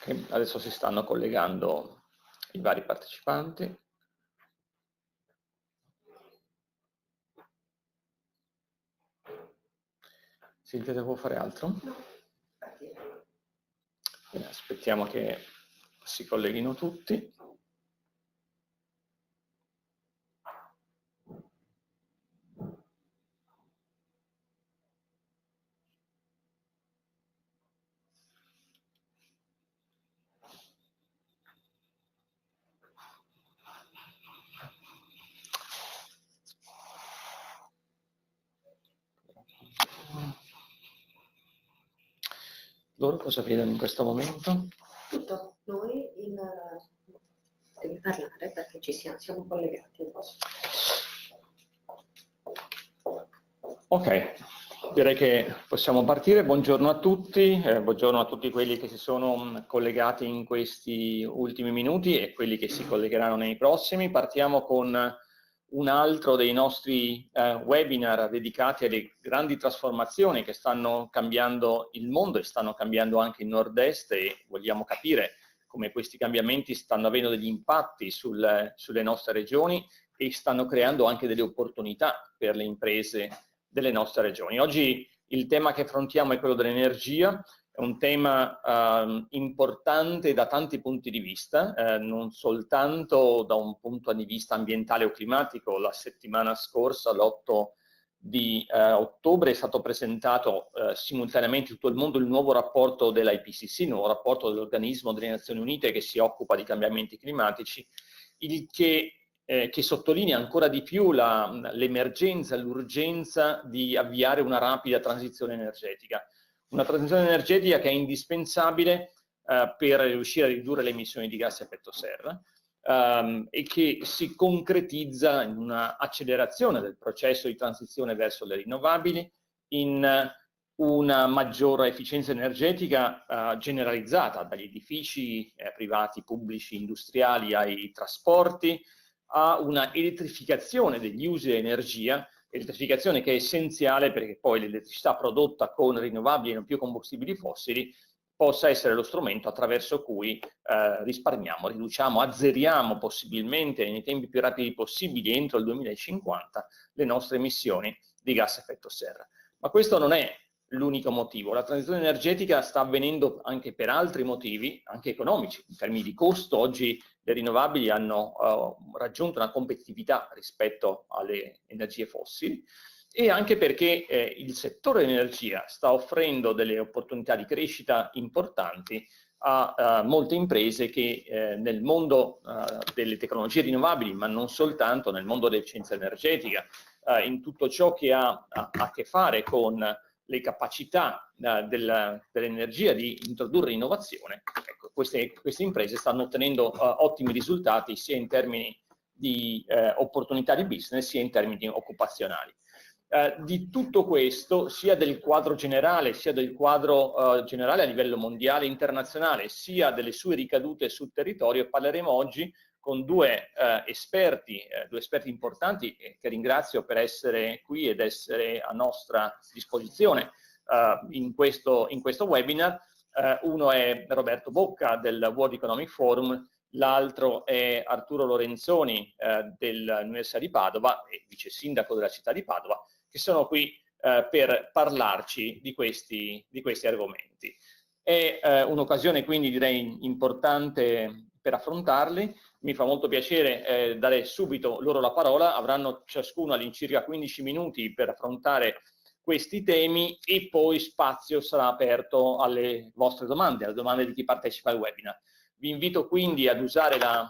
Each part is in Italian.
E adesso si stanno collegando i vari partecipanti. Silvia, devo fare altro? No. Bene, aspettiamo che si colleghino tutti. Loro cosa vedono in questo momento? Tutto, noi devi parlare perché siamo collegati. Ok, direi che possiamo partire. Buongiorno a tutti, buongiorno a tutti quelli che si sono collegati in questi ultimi minuti e quelli che si collegheranno nei prossimi. Partiamo con un altro dei nostri webinar dedicati alle grandi trasformazioni che stanno cambiando il mondo e stanno cambiando anche il nord-est, e vogliamo capire come questi cambiamenti stanno avendo degli impatti sulle nostre regioni e stanno creando anche delle opportunità per le imprese delle nostre regioni. Oggi il tema che affrontiamo è quello dell'energia. È un tema importante da tanti punti di vista, non soltanto da un punto di vista ambientale o climatico. La settimana scorsa, l'8 di ottobre, è stato presentato simultaneamente in tutto il mondo il nuovo rapporto dell'IPCC, il nuovo rapporto dell'Organismo delle Nazioni Unite che si occupa di cambiamenti climatici, il che sottolinea ancora di più l'emergenza, l'urgenza di avviare una rapida transizione energetica. Una transizione energetica che è indispensabile per riuscire a ridurre le emissioni di gas a effetto serra e che si concretizza in una accelerazione del processo di transizione verso le rinnovabili, in una maggiore efficienza energetica generalizzata dagli edifici privati, pubblici, industriali ai trasporti, a una elettrificazione degli usi di energia, elettrificazione che è essenziale perché poi l'elettricità prodotta con rinnovabili e non più combustibili fossili possa essere lo strumento attraverso cui risparmiamo, riduciamo, azzeriamo possibilmente nei tempi più rapidi possibili entro il 2050 le nostre emissioni di gas a effetto serra. Ma questo non è l'unico motivo. La transizione energetica sta avvenendo anche per altri motivi, anche economici. In termini di costo, oggi le rinnovabili hanno raggiunto una competitività rispetto alle energie fossili, e anche perché il settore dell'energia sta offrendo delle opportunità di crescita importanti a molte imprese che nel mondo delle tecnologie rinnovabili, ma non soltanto, nel mondo dell'efficienza energetica, in tutto ciò che ha a che fare con le capacità dell'energia di introdurre innovazione, ecco, queste imprese stanno ottenendo ottimi risultati sia in termini di opportunità di business sia in termini occupazionali. Di tutto questo, sia del quadro generale, sia del quadro generale a livello mondiale e internazionale, sia delle sue ricadute sul territorio, parleremo oggi con due esperti importanti che ringrazio per essere qui ed essere a nostra disposizione in questo webinar. Uno è Roberto Bocca del World Economic Forum, l'altro è Arturo Lorenzoni dell'Università di Padova e vice sindaco della città di Padova, che sono qui per parlarci di questi argomenti. È un'occasione quindi direi importante per affrontarli. Mi fa molto piacere dare subito loro la parola. Avranno ciascuno all'incirca 15 minuti per affrontare questi temi e poi spazio sarà aperto alle vostre domande, alle domande di chi partecipa al webinar. Vi invito quindi ad usare la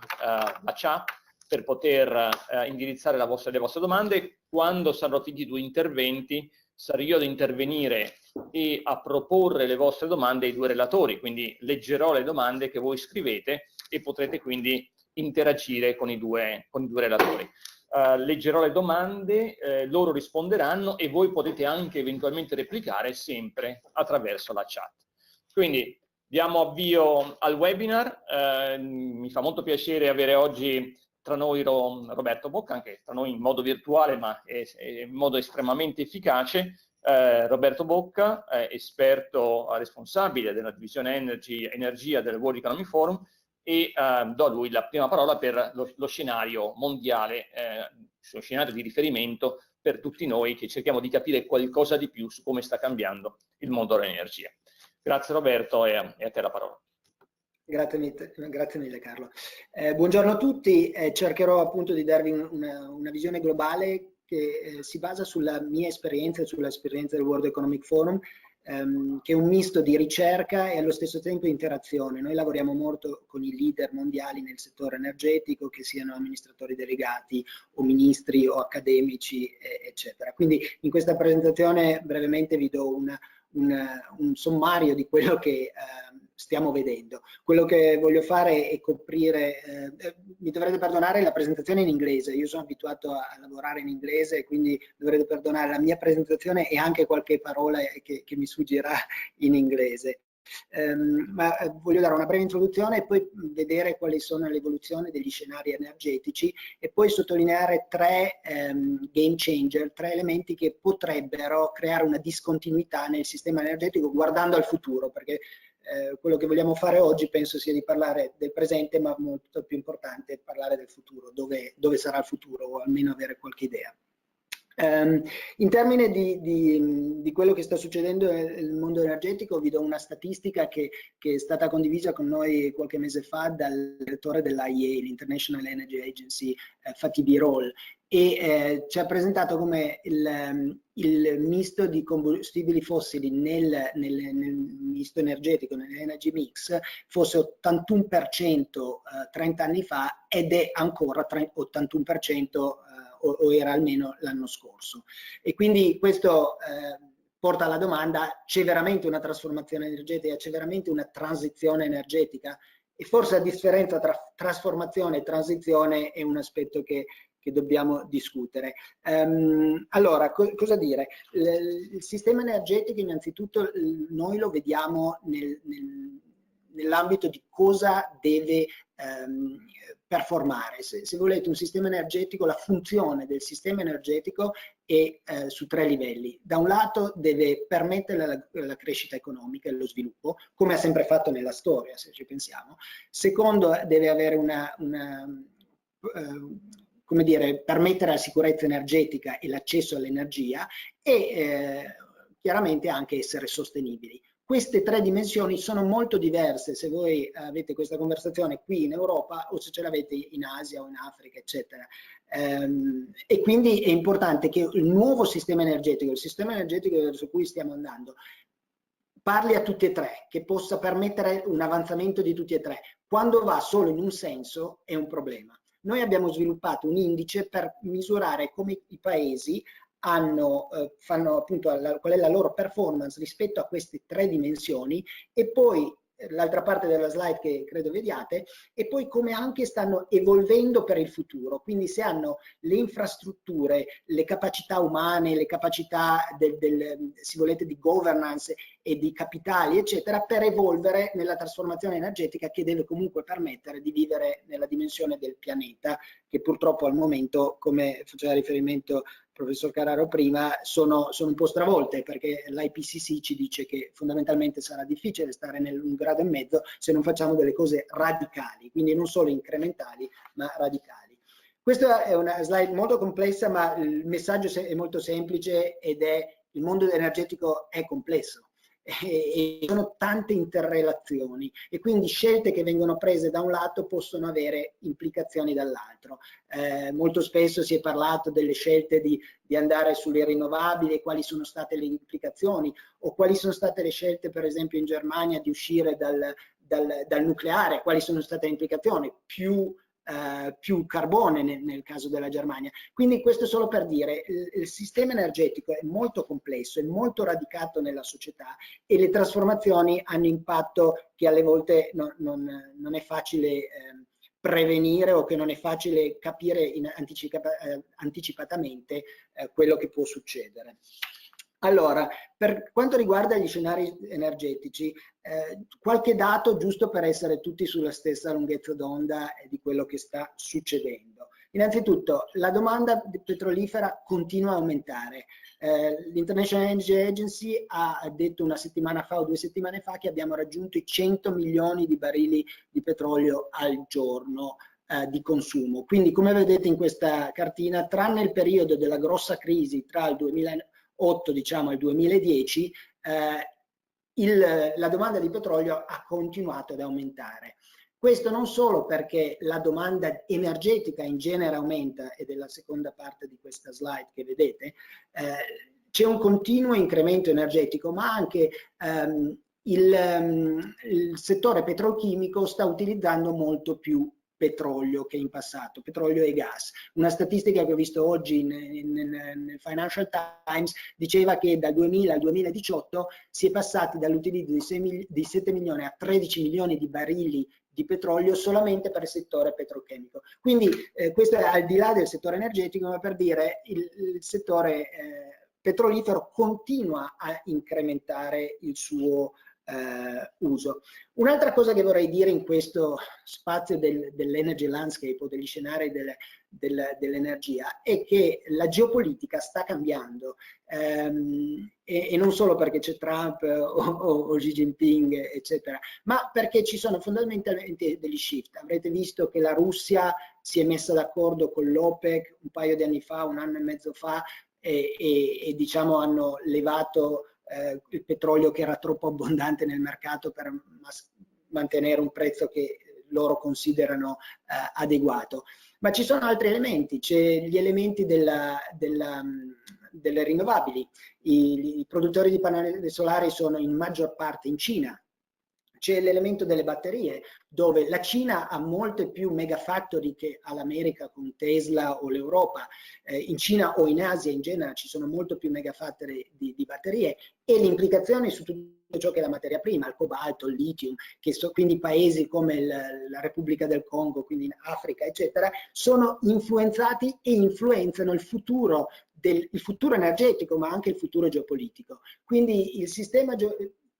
chat per poter indirizzare le vostre domande. Quando saranno finiti i due interventi, sarò io ad intervenire e a proporre le vostre domande ai due relatori, quindi leggerò le domande che voi scrivete e potrete quindi interagire con i due relatori. Leggerò le domande, loro risponderanno e voi potete anche eventualmente replicare sempre attraverso la chat. Quindi diamo avvio al webinar. Mi fa molto piacere avere oggi tra noi Roberto Bocca, anche tra noi in modo virtuale, ma in modo estremamente efficace. Roberto Bocca, esperto responsabile della divisione energia del World Economic Forum, e do a lui la prima parola per lo scenario mondiale, lo scenario di riferimento per tutti noi che cerchiamo di capire qualcosa di più su come sta cambiando il mondo dell'energia. Grazie Roberto, e a te la parola. Grazie mille Carlo. Buongiorno a tutti, cercherò appunto di darvi una visione globale che si basa sulla mia esperienza e sull'esperienza del World Economic Forum, che è un misto di ricerca e allo stesso tempo interazione. Noi lavoriamo molto con i leader mondiali nel settore energetico, che siano amministratori delegati o ministri o accademici, eccetera. Quindi in questa presentazione brevemente vi do un sommario di quello che stiamo vedendo. Quello che voglio fare è coprire, mi dovrete perdonare la presentazione in inglese, io sono abituato a lavorare in inglese, quindi dovrete perdonare la mia presentazione e anche qualche parola che mi sfuggirà in inglese. Ma voglio dare una breve introduzione e poi vedere quali sono le evoluzioni degli scenari energetici e poi sottolineare tre game changer, tre elementi che potrebbero creare una discontinuità nel sistema energetico guardando al futuro, perché quello che vogliamo fare oggi penso sia di parlare del presente, ma molto più importante parlare del futuro, dove sarà il futuro, o almeno avere qualche idea. In termini di quello che sta succedendo nel mondo energetico, vi do una statistica che è stata condivisa con noi qualche mese fa dal direttore dell'IEA, l'International Energy Agency, Fatih Birol, e ci ha presentato come il misto di combustibili fossili nel misto energetico, nell'energy mix, fosse 81% 30 anni fa ed è ancora 81% o era almeno l'anno scorso. E quindi questo porta alla domanda: c'è veramente una trasformazione energetica, c'è veramente una transizione energetica? E forse la differenza tra trasformazione e transizione è un aspetto che dobbiamo discutere. Allora, cosa dire? Il sistema energetico innanzitutto noi lo vediamo nell'ambito di cosa deve performare. Se volete un sistema energetico, la funzione del sistema energetico è su tre livelli. Da un lato deve permettere la crescita economica e lo sviluppo, come ha sempre fatto nella storia, se ci pensiamo. Secondo, deve avere come dire, permettere la sicurezza energetica e l'accesso all'energia e chiaramente anche essere sostenibili. Queste tre dimensioni sono molto diverse se voi avete questa conversazione qui in Europa o se ce l'avete in Asia o in Africa, eccetera. E quindi è importante che il nuovo sistema energetico, il sistema energetico verso cui stiamo andando, parli a tutti e tre, che possa permettere un avanzamento di tutti e tre. Quando va solo in un senso è un problema. Noi abbiamo sviluppato un indice per misurare come i paesi fanno appunto qual è la loro performance rispetto a queste tre dimensioni, e poi l'altra parte della slide che credo vediate, e poi come anche stanno evolvendo per il futuro, quindi se hanno le infrastrutture, le capacità umane, le capacità se volete di governance e di capitali eccetera, per evolvere nella trasformazione energetica che deve comunque permettere di vivere nella dimensione del pianeta, che purtroppo al momento, come faceva riferimento il professor Carraro prima, sono un po' stravolte, perché l'IPCC ci dice che fondamentalmente sarà difficile stare nell'1,5 gradi se non facciamo delle cose radicali, quindi non solo incrementali ma radicali. Questa è una slide molto complessa, ma il messaggio è molto semplice ed è: il mondo energetico è complesso e sono tante interrelazioni, e quindi scelte che vengono prese da un lato possono avere implicazioni dall'altro. Molto spesso si è parlato delle scelte di andare sulle rinnovabili, quali sono state le implicazioni, o quali sono state le scelte per esempio in Germania di uscire dal nucleare, quali sono state le implicazioni, più carbone nel caso della Germania. Quindi questo solo per dire, il sistema energetico è molto complesso, è molto radicato nella società, e le trasformazioni hanno impatto che alle volte non è facile prevenire, o che non è facile capire anticipatamente quello che può succedere. Allora, per quanto riguarda gli scenari energetici, qualche dato giusto per essere tutti sulla stessa lunghezza d'onda di quello che sta succedendo. Innanzitutto, la domanda petrolifera continua a aumentare. L'International Energy Agency ha detto una settimana fa o 2 settimane fa che abbiamo raggiunto i 100 milioni di barili di petrolio al giorno di consumo. Quindi, come vedete in questa cartina, tranne il periodo della grossa crisi tra il 2008, diciamo, e il 2010, la domanda di petrolio ha continuato ad aumentare. Questo non solo perché la domanda energetica in genere aumenta, ed è la seconda parte di questa slide che vedete, c'è un continuo incremento energetico, ma anche il settore petrolchimico sta utilizzando molto più petrolio che in passato, petrolio e gas. Una statistica che ho visto oggi nel Financial Times diceva che dal 2000 al 2018 si è passati dall'utilizzo di 7 milioni a 13 milioni di barili di petrolio solamente per il settore petrochimico. Quindi questo è al di là del settore energetico, ma per dire il settore petrolifero continua a incrementare il suo uso. Un'altra cosa che vorrei dire in questo spazio dell'energy landscape o degli scenari dell'energia è che la geopolitica sta cambiando e non solo perché c'è Trump o Xi Jinping eccetera, ma perché ci sono fondamentalmente degli shift. Avrete visto che la Russia si è messa d'accordo con l'OPEC un paio di anni fa, un anno e mezzo fa, e diciamo hanno levato il petrolio che era troppo abbondante nel mercato per mantenere un prezzo che loro considerano adeguato. Ma ci sono altri elementi, c'è gli elementi delle rinnovabili. I produttori di pannelli solari sono in maggior parte in Cina. C'è l'elemento delle batterie, dove la Cina ha molte più megafactory che ha l'America con Tesla o l'Europa. In Cina o in Asia in genere ci sono molto più megafactory di batterie, e le implicazioni su tutto ciò che è la materia prima, il cobalto, il lithium, quindi paesi come la Repubblica del Congo, quindi in Africa, eccetera, sono influenzati e influenzano il futuro energetico, ma anche il futuro geopolitico. Quindi il sistema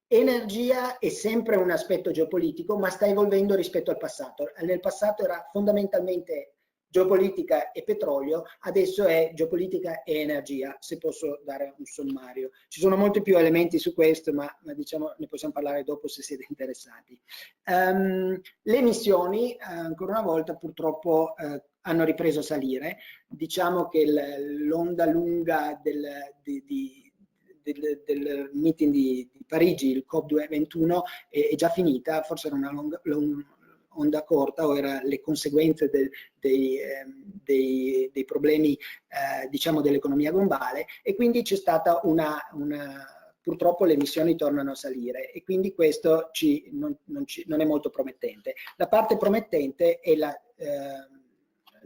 energia è sempre un aspetto geopolitico, ma sta evolvendo rispetto al passato. Nel passato era fondamentalmente geopolitica e petrolio, adesso è geopolitica e energia, se posso dare un sommario. Ci sono molti più elementi su questo, ma diciamo ne possiamo parlare dopo se siete interessati. Le emissioni, ancora una volta, purtroppo hanno ripreso a salire. Diciamo che l'onda lunga del meeting di Parigi, il COP21, è già finita, forse era una onda corta o era le conseguenze dei problemi diciamo dell'economia globale, e quindi c'è stata purtroppo le emissioni tornano a salire, e quindi questo non è molto promettente. La parte promettente è la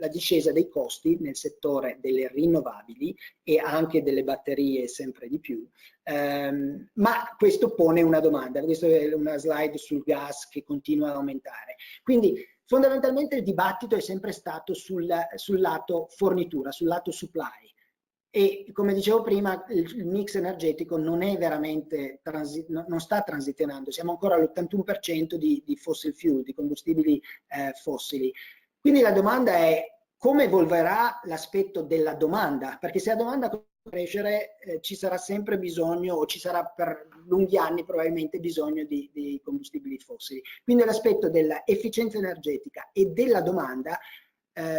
discesa dei costi nel settore delle rinnovabili e anche delle batterie sempre di più, ma questo pone una domanda. Questa è una slide sul gas che continua ad aumentare. Quindi fondamentalmente il dibattito è sempre stato sul lato fornitura, sul lato supply, e come dicevo prima il mix energetico non è veramente non sta transizionando, siamo ancora all'81% di fossil fuel, di combustibili fossili. Quindi la domanda è come evolverà l'aspetto della domanda, perché se la domanda crescere ci sarà sempre bisogno, o ci sarà per lunghi anni probabilmente bisogno di combustibili fossili. Quindi l'aspetto dell'efficienza energetica e della domanda,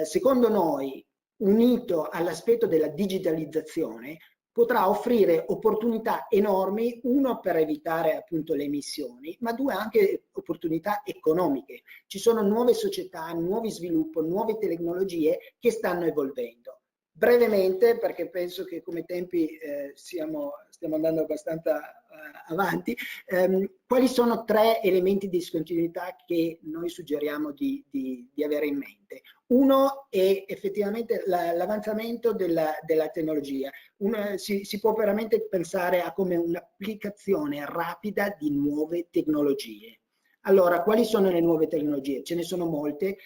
secondo noi, unito all'aspetto della digitalizzazione, potrà offrire opportunità enormi, uno per evitare appunto le emissioni, ma due anche opportunità economiche. Ci sono nuove società, nuovi sviluppi, nuove tecnologie che stanno evolvendo. Brevemente, perché penso che come tempi stiamo andando abbastanza avanti, quali sono 3 elementi di discontinuità che noi suggeriamo di avere in mente? Uno è effettivamente l'avanzamento della tecnologia. Si può veramente pensare a come un'applicazione rapida di nuove tecnologie. Allora, quali sono le nuove tecnologie? Ce ne sono molte.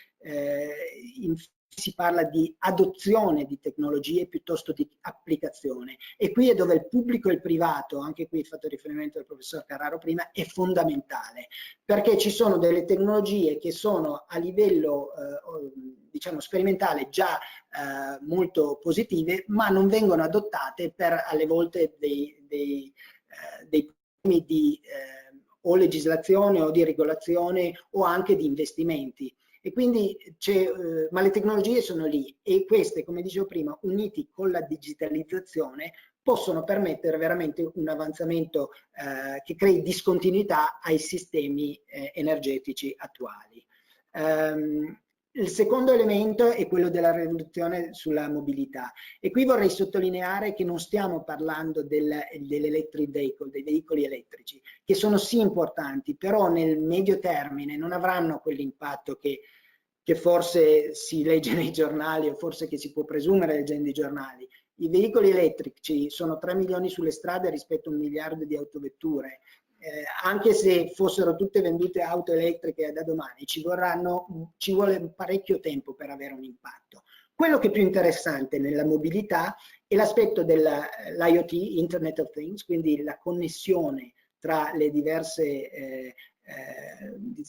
In si parla di adozione di tecnologie piuttosto di applicazione, e qui è dove il pubblico e il privato, anche qui fatto riferimento al professor Carraro prima, è fondamentale, perché ci sono delle tecnologie che sono a livello diciamo sperimentale già molto positive, ma non vengono adottate per alle volte dei problemi di o legislazione o di regolazione o anche di investimenti. E quindi ma le tecnologie sono lì, e queste, come dicevo prima, uniti con la digitalizzazione, possono permettere veramente un avanzamento che crei discontinuità ai sistemi energetici attuali. Il secondo elemento è quello della rivoluzione sulla mobilità, e qui vorrei sottolineare che non stiamo parlando dell'electric vehicle, dei veicoli elettrici, che sono sì importanti, però nel medio termine non avranno quell'impatto che forse si legge nei giornali, o forse che si può presumere leggendo i giornali. I veicoli elettrici sono 3 milioni sulle strade rispetto a 1 miliardo di autovetture. Anche se fossero tutte vendute auto elettriche da domani, ci vuole parecchio tempo per avere un impatto. Quello che è più interessante nella mobilità è l'aspetto dell'IoT, Internet of Things, quindi la connessione tra le diverse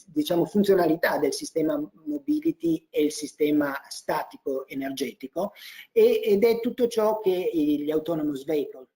diciamo funzionalità del sistema mobility e il sistema statico energetico, ed è tutto ciò che gli autonomous vehicle.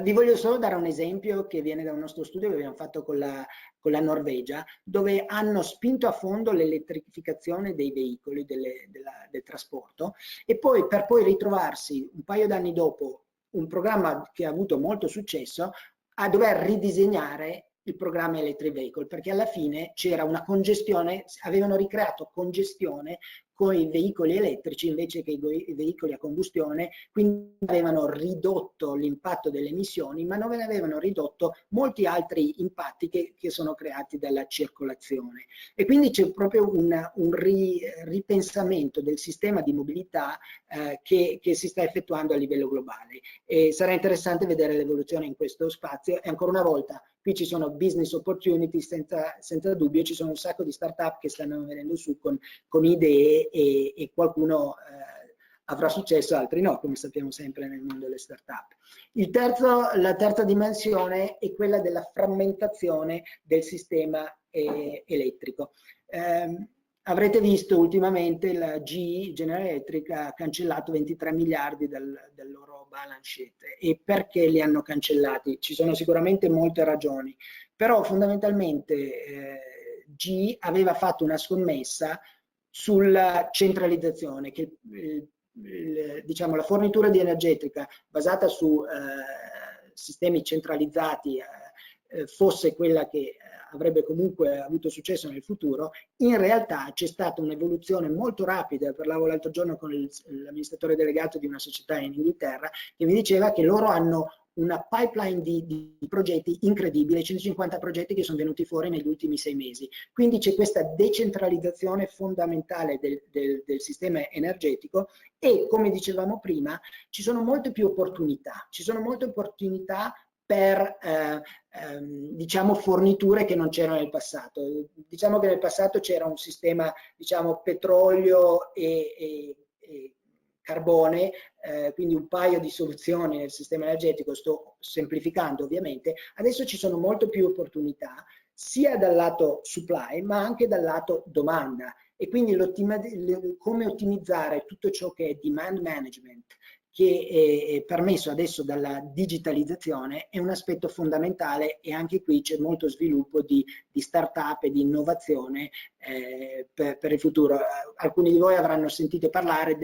Vi voglio solo dare un esempio che viene da un nostro studio che abbiamo fatto con la Norvegia, dove hanno spinto a fondo l'elettrificazione dei veicoli, del trasporto, e poi per poi ritrovarsi un paio d'anni dopo un programma che ha avuto molto successo a dover ridisegnare il programma Electric Vehicle, perché alla fine c'era una congestione, avevano ricreato congestione con i veicoli elettrici invece che i veicoli a combustione, quindi avevano ridotto l'impatto delle emissioni, ma non avevano ridotto molti altri impatti che sono creati dalla circolazione. E quindi c'è proprio un ripensamento del sistema di mobilità che si sta effettuando a livello globale. E sarà interessante vedere l'evoluzione in questo spazio, e ancora una volta qui ci sono business opportunity senza dubbio, ci sono un sacco di start-up che stanno venendo su con idee, e qualcuno avrà successo, altri no, come sappiamo sempre nel mondo delle start-up. La terza dimensione è quella della frammentazione del sistema elettrico. Avrete visto ultimamente la GE, General Electric, ha cancellato 23 miliardi del loro balance sheet. E perché li hanno cancellati? Ci sono sicuramente molte ragioni, però fondamentalmente GE aveva fatto una scommessa sulla centralizzazione, che diciamo, la fornitura di energetica basata su sistemi centralizzati fosse quella che avrebbe comunque avuto successo nel futuro. In realtà c'è stata un'evoluzione molto rapida. Parlavo l'altro giorno con l'amministratore delegato di una società in Inghilterra che mi diceva che loro hanno una pipeline di progetti incredibile, 150 progetti che sono venuti fuori negli ultimi 6 mesi. Quindi c'è questa decentralizzazione fondamentale del sistema energetico, e come dicevamo prima ci sono molte più opportunità, per diciamo forniture che non c'erano nel passato. Diciamo che nel passato c'era un sistema, diciamo, petrolio e carbone, quindi un paio di soluzioni nel sistema energetico, sto semplificando ovviamente. Adesso ci sono molte più opportunità, sia dal lato supply ma anche dal lato domanda, e quindi come ottimizzare tutto ciò che è demand management, che è permesso adesso dalla digitalizzazione, è un aspetto fondamentale, e anche qui c'è molto sviluppo di start-up e di innovazione per il futuro. Alcuni di voi avranno sentito parlare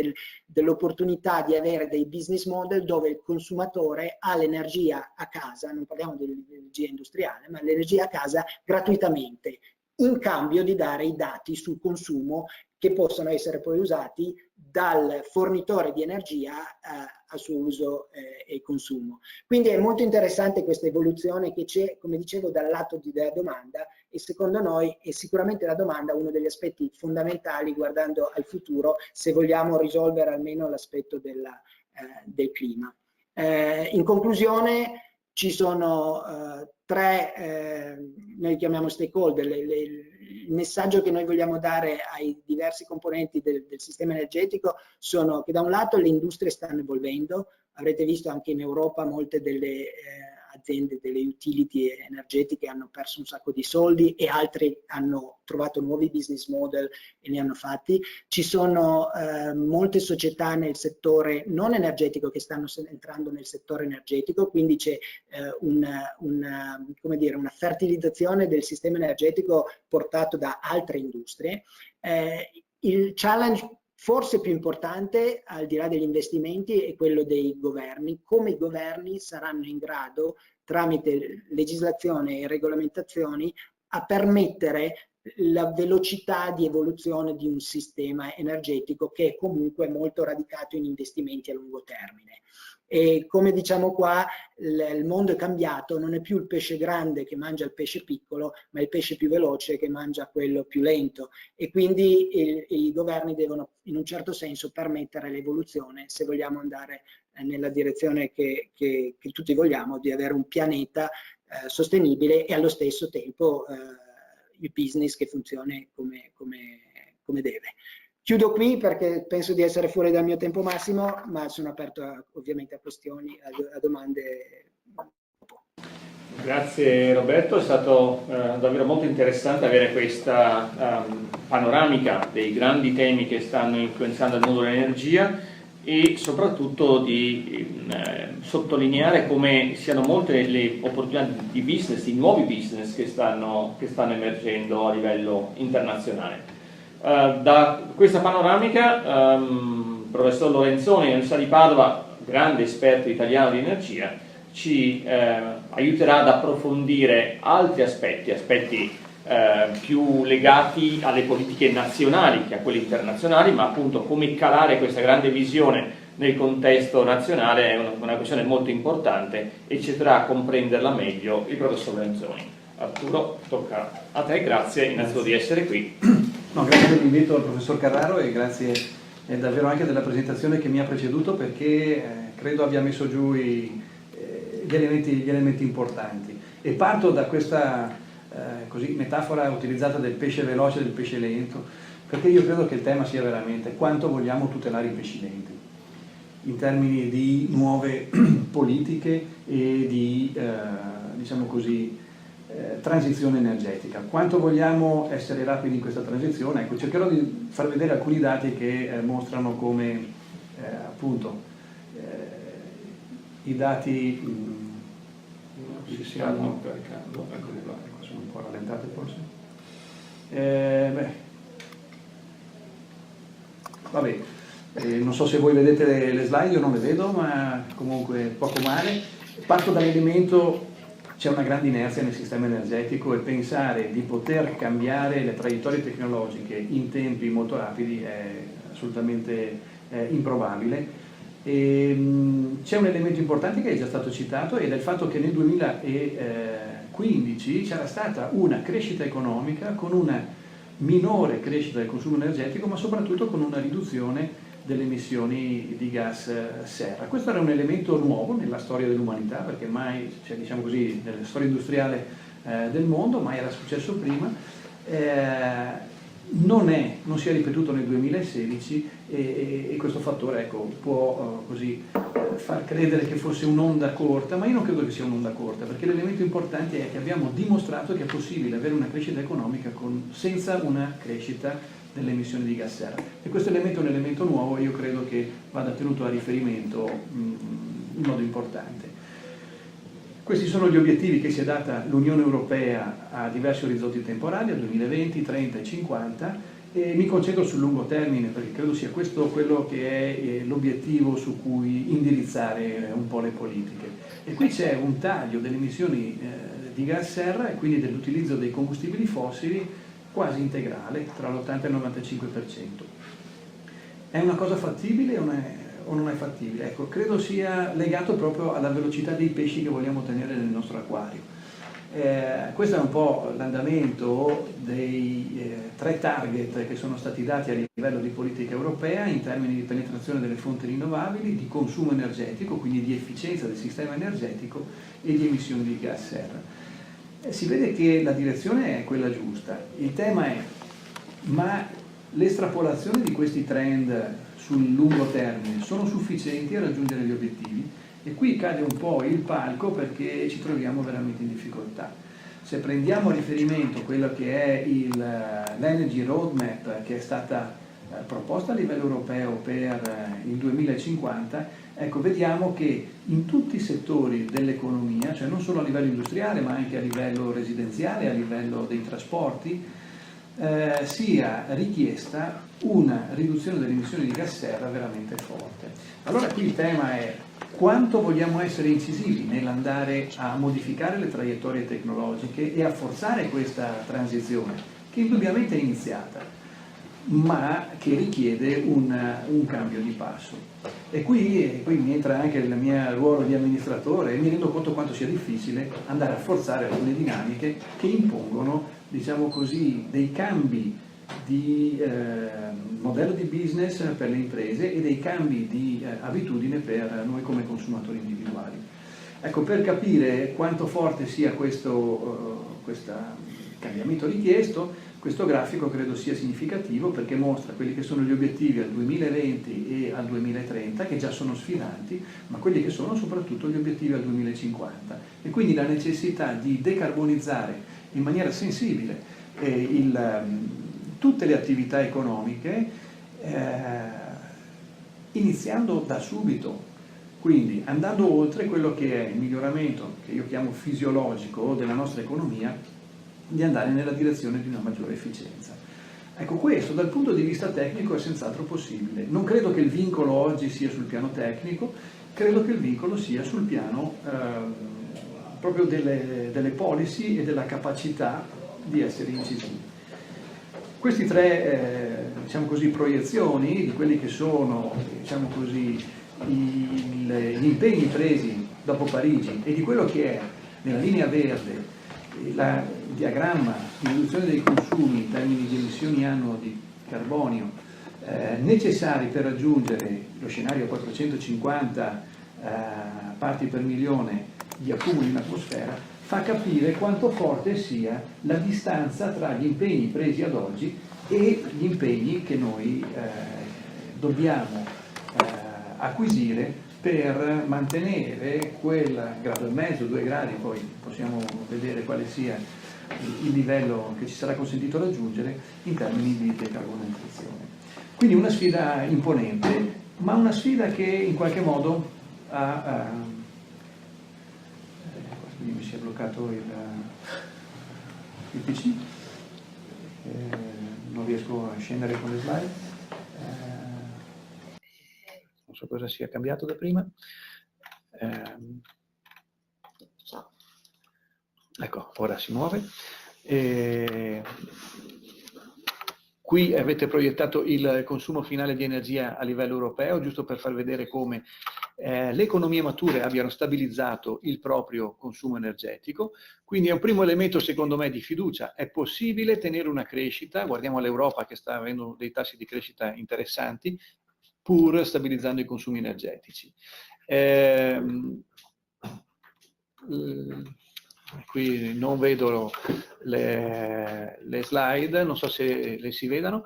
dell'opportunità di avere dei business model dove il consumatore ha l'energia a casa, non parliamo dell'energia industriale, ma l'energia a casa gratuitamente, in cambio di dare i dati sul consumo che possono essere poi usati dal fornitore di energia a suo uso e consumo. Quindi è molto interessante questa evoluzione che c'è, come dicevo, dal lato della domanda, e secondo noi è sicuramente la domanda uno degli aspetti fondamentali guardando al futuro, se vogliamo risolvere almeno l'aspetto del clima. In conclusione, ci sono noi chiamiamo stakeholder, il messaggio che noi vogliamo dare ai diversi componenti del sistema energetico sono che da un lato le industrie stanno evolvendo, avrete visto anche in Europa molte delle aziende, delle utility energetiche hanno perso un sacco di soldi e altri hanno trovato nuovi business model e ne hanno fatti. Ci sono molte società nel settore non energetico che stanno entrando nel settore energetico, quindi c'è come dire, una fertilizzazione del sistema energetico portato da altre industrie. Il challenge forse più importante, al di là degli investimenti, è quello dei governi. Come i governi saranno in grado, tramite legislazione e regolamentazioni, a permettere la velocità di evoluzione di un sistema energetico che è comunque molto radicato in investimenti a lungo termine. E come diciamo qua, il mondo è cambiato, non è più il pesce grande che mangia il pesce piccolo, ma il pesce più veloce che mangia quello più lento. E quindi i governi devono in un certo senso permettere l'evoluzione, se vogliamo andare nella direzione che tutti vogliamo, di avere un pianeta sostenibile e allo stesso tempo il business che funzioni come deve. Chiudo qui perché penso di essere fuori dal mio tempo massimo, ma sono aperto ovviamente a questioni, a domande. Grazie Roberto, è stato davvero molto interessante avere questa panoramica dei grandi temi che stanno influenzando il mondo dell'energia e soprattutto di sottolineare come siano molte le opportunità di business, di nuovi business che stanno emergendo a livello internazionale. Da questa panoramica, professor Lorenzoni, Università di Padova, grande esperto italiano di energia, ci aiuterà ad approfondire altri aspetti più legati alle politiche nazionali che a quelle internazionali, ma appunto come calare questa grande visione nel contesto nazionale è una questione molto importante e ci aiuterà a comprenderla meglio il professor Lorenzoni. Arturo, tocca a te, grazie innanzitutto di essere qui. No, grazie per l'invito al professor Carraro e grazie davvero anche della presentazione che mi ha preceduto, perché credo abbia messo giù gli elementi importanti. E parto da questa metafora utilizzata del pesce veloce e del pesce lento, perché io credo che il tema sia veramente quanto vogliamo tutelare i pesci lenti in termini di nuove politiche e di diciamo così transizione energetica. Quanto vogliamo essere rapidi in questa transizione? Ecco, cercherò di far vedere alcuni dati che mostrano come appunto i dati siamo sono un po' rallentate forse. Vabbè, non so se voi vedete le slide, io non le vedo, ma comunque poco male. Parto dall'elemento: c'è una grande inerzia nel sistema energetico e pensare di poter cambiare le traiettorie tecnologiche in tempi molto rapidi è assolutamente improbabile. C'è un elemento importante che è già stato citato ed è il fatto che nel 2015 c'era stata una crescita economica con una minore crescita del consumo energetico, ma soprattutto con una riduzione delle emissioni di gas serra. Questo era un elemento nuovo nella storia dell'umanità, perché mai, cioè, diciamo così, nella storia industriale del mondo, mai era successo prima. Non si è ripetuto nel 2016 e questo fattore, ecco, può così far credere che fosse un'onda corta, ma io non credo che sia un'onda corta, perché l'elemento importante è che abbiamo dimostrato che è possibile avere una crescita economica senza una crescita delle emissioni di gas serra. E questo elemento è un elemento nuovo e io credo che vada tenuto a riferimento in modo importante. Questi sono gli obiettivi che si è data l'Unione Europea a diversi orizzonti temporali, al 2020, 30 e 50, e mi concentro sul lungo termine perché credo sia questo quello che è l'obiettivo su cui indirizzare un po' le politiche. E qui c'è un taglio delle emissioni di gas serra e quindi dell'utilizzo dei combustibili fossili quasi integrale, tra l'80 e il 95%. È una cosa fattibile o non è fattibile? Ecco, credo sia legato proprio alla velocità dei pesci che vogliamo tenere nel nostro acquario. Questo è un po' l'andamento dei 3 target che sono stati dati a livello di politica europea in termini di penetrazione delle fonti rinnovabili, di consumo energetico, quindi di efficienza del sistema energetico e di emissioni di gas serra. Si vede che la direzione è quella giusta. Il tema è, ma l'estrapolazione di questi trend sul lungo termine sono sufficienti a raggiungere gli obiettivi? E qui cade un po' il palco perché ci troviamo veramente in difficoltà. Se prendiamo a riferimento quello che è l'Energy Roadmap che è stata proposta a livello europeo per il 2050, ecco, vediamo che in tutti i settori dell'economia, cioè non solo a livello industriale ma anche a livello residenziale, a livello dei trasporti, sia richiesta una riduzione delle emissioni di gas serra veramente forte. Allora qui il tema è quanto vogliamo essere incisivi nell'andare a modificare le traiettorie tecnologiche e a forzare questa transizione, che indubbiamente è iniziata, ma che richiede un cambio di passo. E qui mi entra anche il mio ruolo di amministratore e mi rendo conto quanto sia difficile andare a forzare alcune dinamiche che impongono, diciamo così, dei cambi di modello di business per le imprese e dei cambi di abitudine per noi come consumatori individuali. Ecco, per capire quanto forte sia questo cambiamento richiesto, questo grafico credo sia significativo perché mostra quelli che sono gli obiettivi al 2020 e al 2030, che già sono sfidanti, ma quelli che sono soprattutto gli obiettivi al 2050. E quindi la necessità di decarbonizzare in maniera sensibile tutte le attività economiche, iniziando da subito, quindi andando oltre quello che è il miglioramento, che io chiamo fisiologico, della nostra economia, di andare nella direzione di una maggiore efficienza. Ecco, questo dal punto di vista tecnico è senz'altro possibile. Non credo che il vincolo oggi sia sul piano tecnico, credo che il vincolo sia sul piano proprio delle policy e della capacità di essere incisivi. Questi tre, diciamo così, proiezioni di quelli che sono, diciamo così, gli impegni presi dopo Parigi e di quello che è nella linea verde il diagramma di riduzione dei consumi in termini di emissioni annue di carbonio necessari per raggiungere lo scenario 450 parti per milione di accumuli in atmosfera, fa capire quanto forte sia la distanza tra gli impegni presi ad oggi e gli impegni che noi dobbiamo acquisire per mantenere quel grado e mezzo, 2 gradi, poi possiamo vedere quale sia il livello che ci sarà consentito raggiungere in termini di decarbonizzazione. Quindi una sfida imponente, ma una sfida che in qualche modo quindi mi si è bloccato il PC, non riesco a scendere con le slide. Non so cosa sia cambiato da prima. Ecco, ora si muove. Qui avete proiettato il consumo finale di energia a livello europeo, giusto per far vedere come le economie mature abbiano stabilizzato il proprio consumo energetico. Quindi è un primo elemento, secondo me, di fiducia. È possibile tenere una crescita, guardiamo all'Europa che sta avendo dei tassi di crescita interessanti, pur stabilizzando i consumi energetici. Qui non vedo le slide, non so se le si vedano.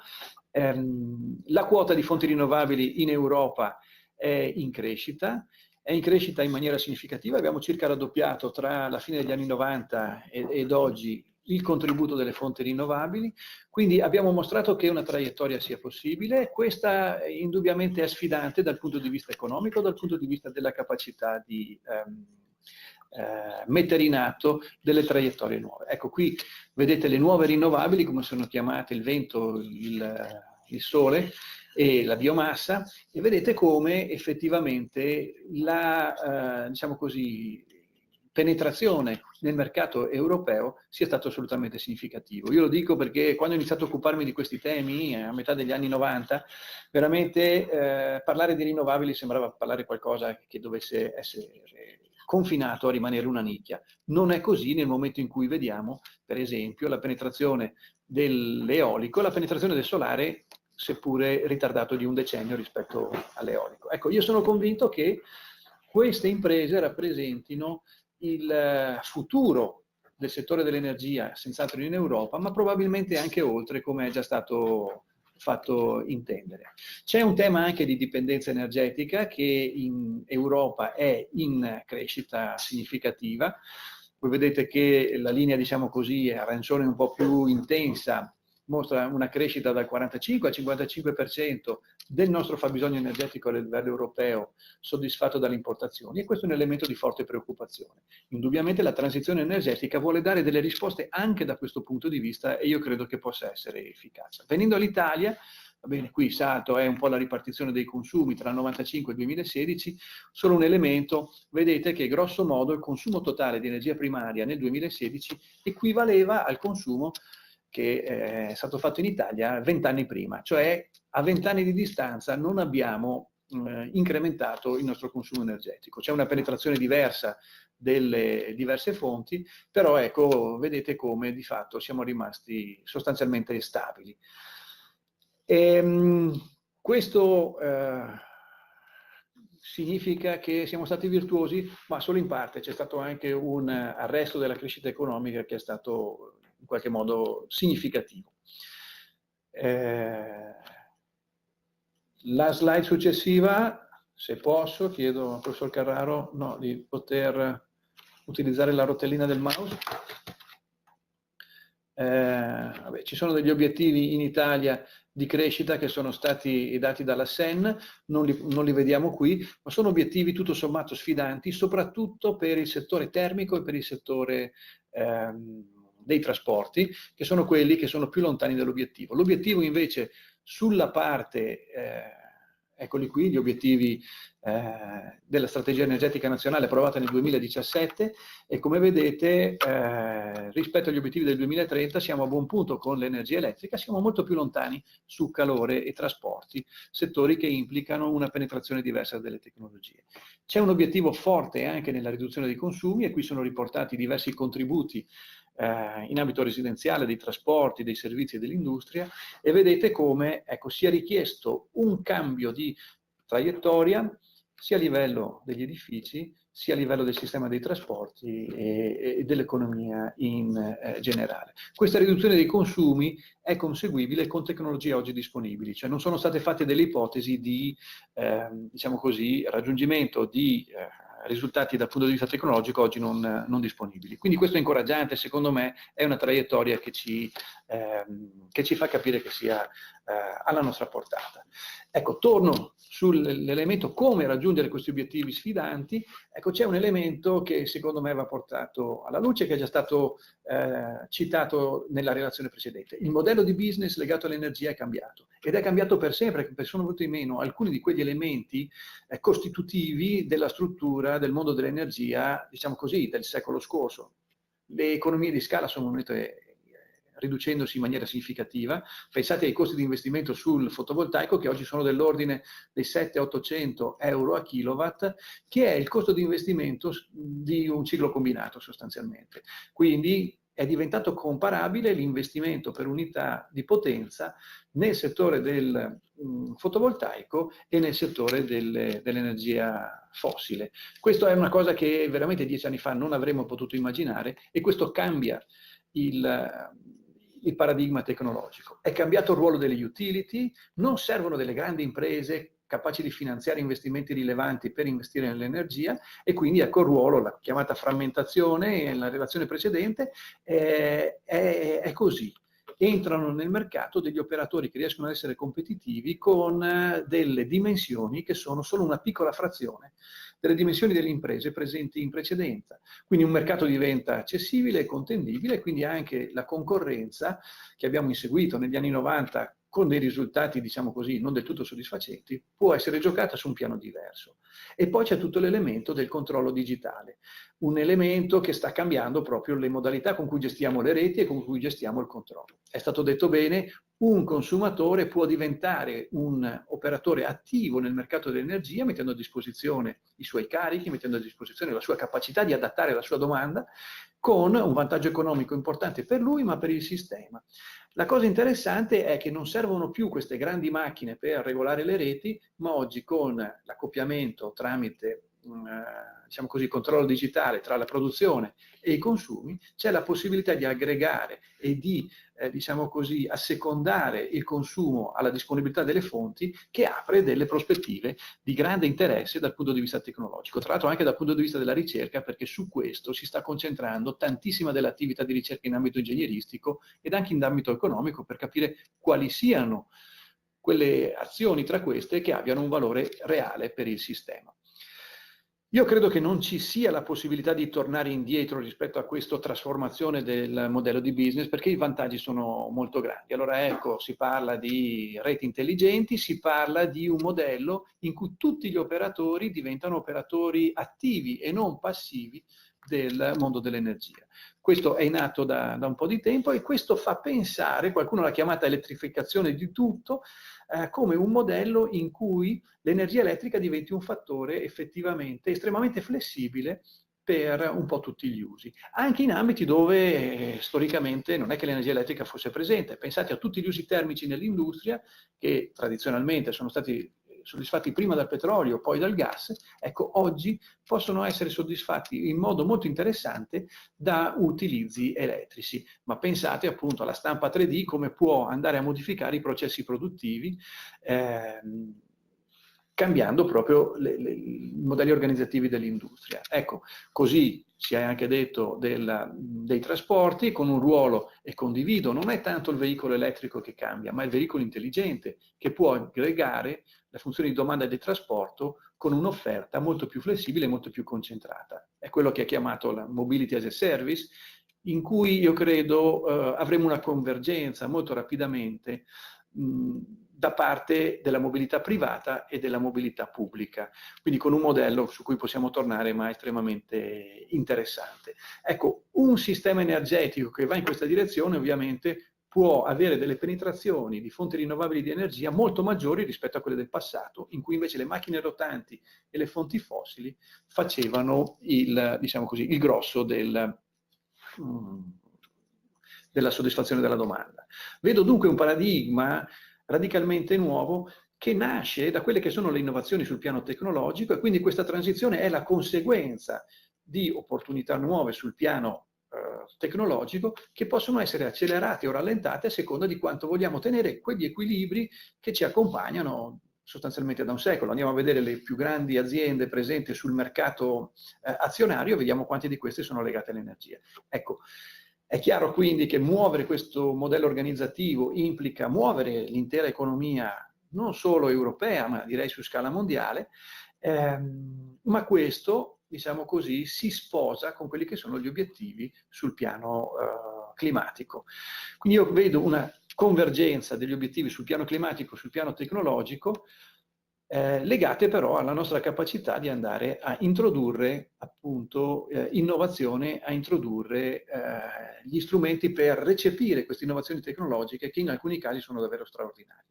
La quota di fonti rinnovabili in Europa è in crescita in maniera significativa. Abbiamo circa raddoppiato tra la fine degli anni 90 ed oggi il contributo delle fonti rinnovabili, quindi abbiamo mostrato che una traiettoria sia possibile. Questa indubbiamente è sfidante dal punto di vista economico, dal punto di vista della capacità di mettere in atto delle traiettorie nuove. Ecco, qui vedete le nuove rinnovabili, come sono chiamate il vento, il sole e la biomassa, e vedete come effettivamente la, diciamo così, penetrazione nel mercato europeo sia stato assolutamente significativo. Io lo dico perché quando ho iniziato a occuparmi di questi temi, a metà degli anni 90, veramente parlare di rinnovabili sembrava parlare qualcosa che dovesse essere confinato a rimanere una nicchia. Non è così nel momento in cui vediamo, per esempio, la penetrazione dell'eolico, la penetrazione del solare, seppure ritardato di un decennio rispetto all'eolico. Ecco, io sono convinto che queste imprese rappresentino il futuro del settore dell'energia, senz'altro in Europa, ma probabilmente anche oltre, come è già stato fatto intendere. C'è un tema anche di dipendenza energetica che in Europa è in crescita significativa. Voi vedete che la linea, diciamo così, arancione un po' più intensa, mostra una crescita dal 45 al 55% del nostro fabbisogno energetico a livello europeo soddisfatto dalle importazioni, e questo è un elemento di forte preoccupazione. Indubbiamente la transizione energetica vuole dare delle risposte anche da questo punto di vista, e io credo che possa essere efficace. Venendo all'Italia, va bene, qui salto è un po' la ripartizione dei consumi tra il 95 e il 2016, solo un elemento, vedete che grosso modo il consumo totale di energia primaria nel 2016 equivaleva al consumo che è stato fatto in Italia 20 anni prima, cioè a 20 anni di distanza non abbiamo incrementato il nostro consumo energetico. C'è una penetrazione diversa delle diverse fonti, però ecco, vedete come di fatto siamo rimasti sostanzialmente stabili. Questo significa che siamo stati virtuosi, ma solo in parte. C'è stato anche un arresto della crescita economica che è stato in qualche modo significativo. La slide successiva, se posso, chiedo al professor Carraro di poter utilizzare la rotellina del mouse. Vabbè, ci sono degli obiettivi in Italia di crescita che sono stati dati dalla SEN, non li vediamo qui, ma sono obiettivi tutto sommato sfidanti, soprattutto per il settore termico e per il settore dei trasporti, che sono quelli che sono più lontani dall'obiettivo. L'obiettivo invece sulla parte, eccoli qui, gli obiettivi della strategia energetica nazionale approvata nel 2017, e come vedete rispetto agli obiettivi del 2030 siamo a buon punto con l'energia elettrica, siamo molto più lontani su calore e trasporti, settori che implicano una penetrazione diversa delle tecnologie. C'è un obiettivo forte anche nella riduzione dei consumi, e qui sono riportati diversi contributi in ambito residenziale, dei trasporti, dei servizi e dell'industria, e vedete come sia richiesto un cambio di traiettoria sia a livello degli edifici, sia a livello del sistema dei trasporti e dell'economia in generale. Questa riduzione dei consumi è conseguibile con tecnologie oggi disponibili, cioè non sono state fatte delle ipotesi di diciamo così, raggiungimento di risultati dal punto di vista tecnologico oggi non disponibili. Quindi questo è incoraggiante, secondo me è una traiettoria che ci fa capire che sia alla nostra portata. Ecco, torno sull'elemento come raggiungere questi obiettivi sfidanti. Ecco, c'è un elemento che secondo me va portato alla luce, che è già stato citato nella relazione precedente. Il modello di business legato all'energia è cambiato, ed è cambiato per sempre, perché sono venuti meno alcuni di quegli elementi costitutivi della struttura del mondo dell'energia, diciamo così, del secolo scorso. Le economie di scala sono venute riducendosi in maniera significativa. Pensate ai costi di investimento sul fotovoltaico, che oggi sono dell'ordine dei 700-800 euro a kilowatt, che è il costo di investimento di un ciclo combinato sostanzialmente. Quindi è diventato comparabile l'investimento per unità di potenza nel settore del fotovoltaico e nel settore dell'energia fossile. Questa è una cosa che veramente 10 anni fa non avremmo potuto immaginare, e questo cambia il paradigma tecnologico. È cambiato il ruolo delle utility, non servono delle grandi imprese capaci di finanziare investimenti rilevanti per investire nell'energia, e quindi ecco il ruolo, la chiamata frammentazione nella relazione precedente, è così. Entrano nel mercato degli operatori che riescono ad essere competitivi con delle dimensioni che sono solo una piccola frazione delle dimensioni delle imprese presenti in precedenza. Quindi un mercato diventa accessibile e contendibile, quindi anche la concorrenza che abbiamo inseguito negli anni 90 con dei risultati, diciamo così, non del tutto soddisfacenti, può essere giocata su un piano diverso. E poi c'è tutto l'elemento del controllo digitale, un elemento che sta cambiando proprio le modalità con cui gestiamo le reti e con cui gestiamo il controllo. È stato detto bene, un consumatore può diventare un operatore attivo nel mercato dell'energia, mettendo a disposizione i suoi carichi, mettendo a disposizione la sua capacità di adattare la sua domanda, con un vantaggio economico importante per lui, ma per il sistema. La cosa interessante è che non servono più queste grandi macchine per regolare le reti, ma oggi con l'accoppiamento tramite diciamo così, controllo digitale tra la produzione e i consumi, c'è la possibilità di aggregare e di, diciamo così, assecondare il consumo alla disponibilità delle fonti, che apre delle prospettive di grande interesse dal punto di vista tecnologico, tra l'altro anche dal punto di vista della ricerca, perché su questo si sta concentrando tantissima dell'attività di ricerca in ambito ingegneristico ed anche in ambito economico, per capire quali siano quelle azioni tra queste che abbiano un valore reale per il sistema. Io credo che non ci sia la possibilità di tornare indietro rispetto a questa trasformazione del modello di business, perché i vantaggi sono molto grandi. Allora ecco, si parla di reti intelligenti, si parla di un modello in cui tutti gli operatori diventano operatori attivi e non passivi del mondo dell'energia. Questo è in atto da un po' di tempo e questo fa pensare, qualcuno l'ha chiamata elettrificazione di tutto, come un modello in cui l'energia elettrica diventi un fattore effettivamente estremamente flessibile per un po' tutti gli usi, anche in ambiti dove storicamente non è che l'energia elettrica fosse presente. Pensate a tutti gli usi termici nell'industria che tradizionalmente sono stati soddisfatti prima dal petrolio, poi dal gas, ecco, oggi possono essere soddisfatti in modo molto interessante da utilizzi elettrici. Ma pensate appunto alla stampa 3D, come può andare a modificare i processi produttivi, cambiando proprio i modelli organizzativi dell'industria. Ecco, così si è anche detto dei trasporti, con un ruolo, e condivido, non è tanto il veicolo elettrico che cambia, ma il veicolo intelligente, che può aggregare le funzioni di domanda e di trasporto con un'offerta molto più flessibile e molto più concentrata. È quello che è chiamato la mobility as a service, in cui io credo avremo una convergenza molto rapidamente da parte della mobilità privata e della mobilità pubblica, quindi con un modello su cui possiamo tornare, ma estremamente interessante. Ecco, un sistema energetico che va in questa direzione ovviamente può avere delle penetrazioni di fonti rinnovabili di energia molto maggiori rispetto a quelle del passato, in cui invece le macchine rotanti e le fonti fossili facevano diciamo così, il grosso della soddisfazione della domanda. Vedo dunque un paradigma radicalmente nuovo che nasce da quelle che sono le innovazioni sul piano tecnologico, e quindi questa transizione è la conseguenza di opportunità nuove sul piano tecnologico, che possono essere accelerate o rallentate a seconda di quanto vogliamo tenere quegli equilibri che ci accompagnano sostanzialmente da un secolo. Andiamo a vedere le più grandi aziende presenti sul mercato azionario, vediamo quante di queste sono legate all'energia. Ecco, è chiaro quindi che muovere questo modello organizzativo implica muovere l'intera economia, non solo europea, ma direi su scala mondiale, ma questo, diciamo così, si sposa con quelli che sono gli obiettivi sul piano climatico. Quindi io vedo una convergenza degli obiettivi sul piano climatico, sul piano tecnologico, legate però alla nostra capacità di andare a introdurre appunto innovazione, a introdurre gli strumenti per recepire queste innovazioni tecnologiche che in alcuni casi sono davvero straordinarie.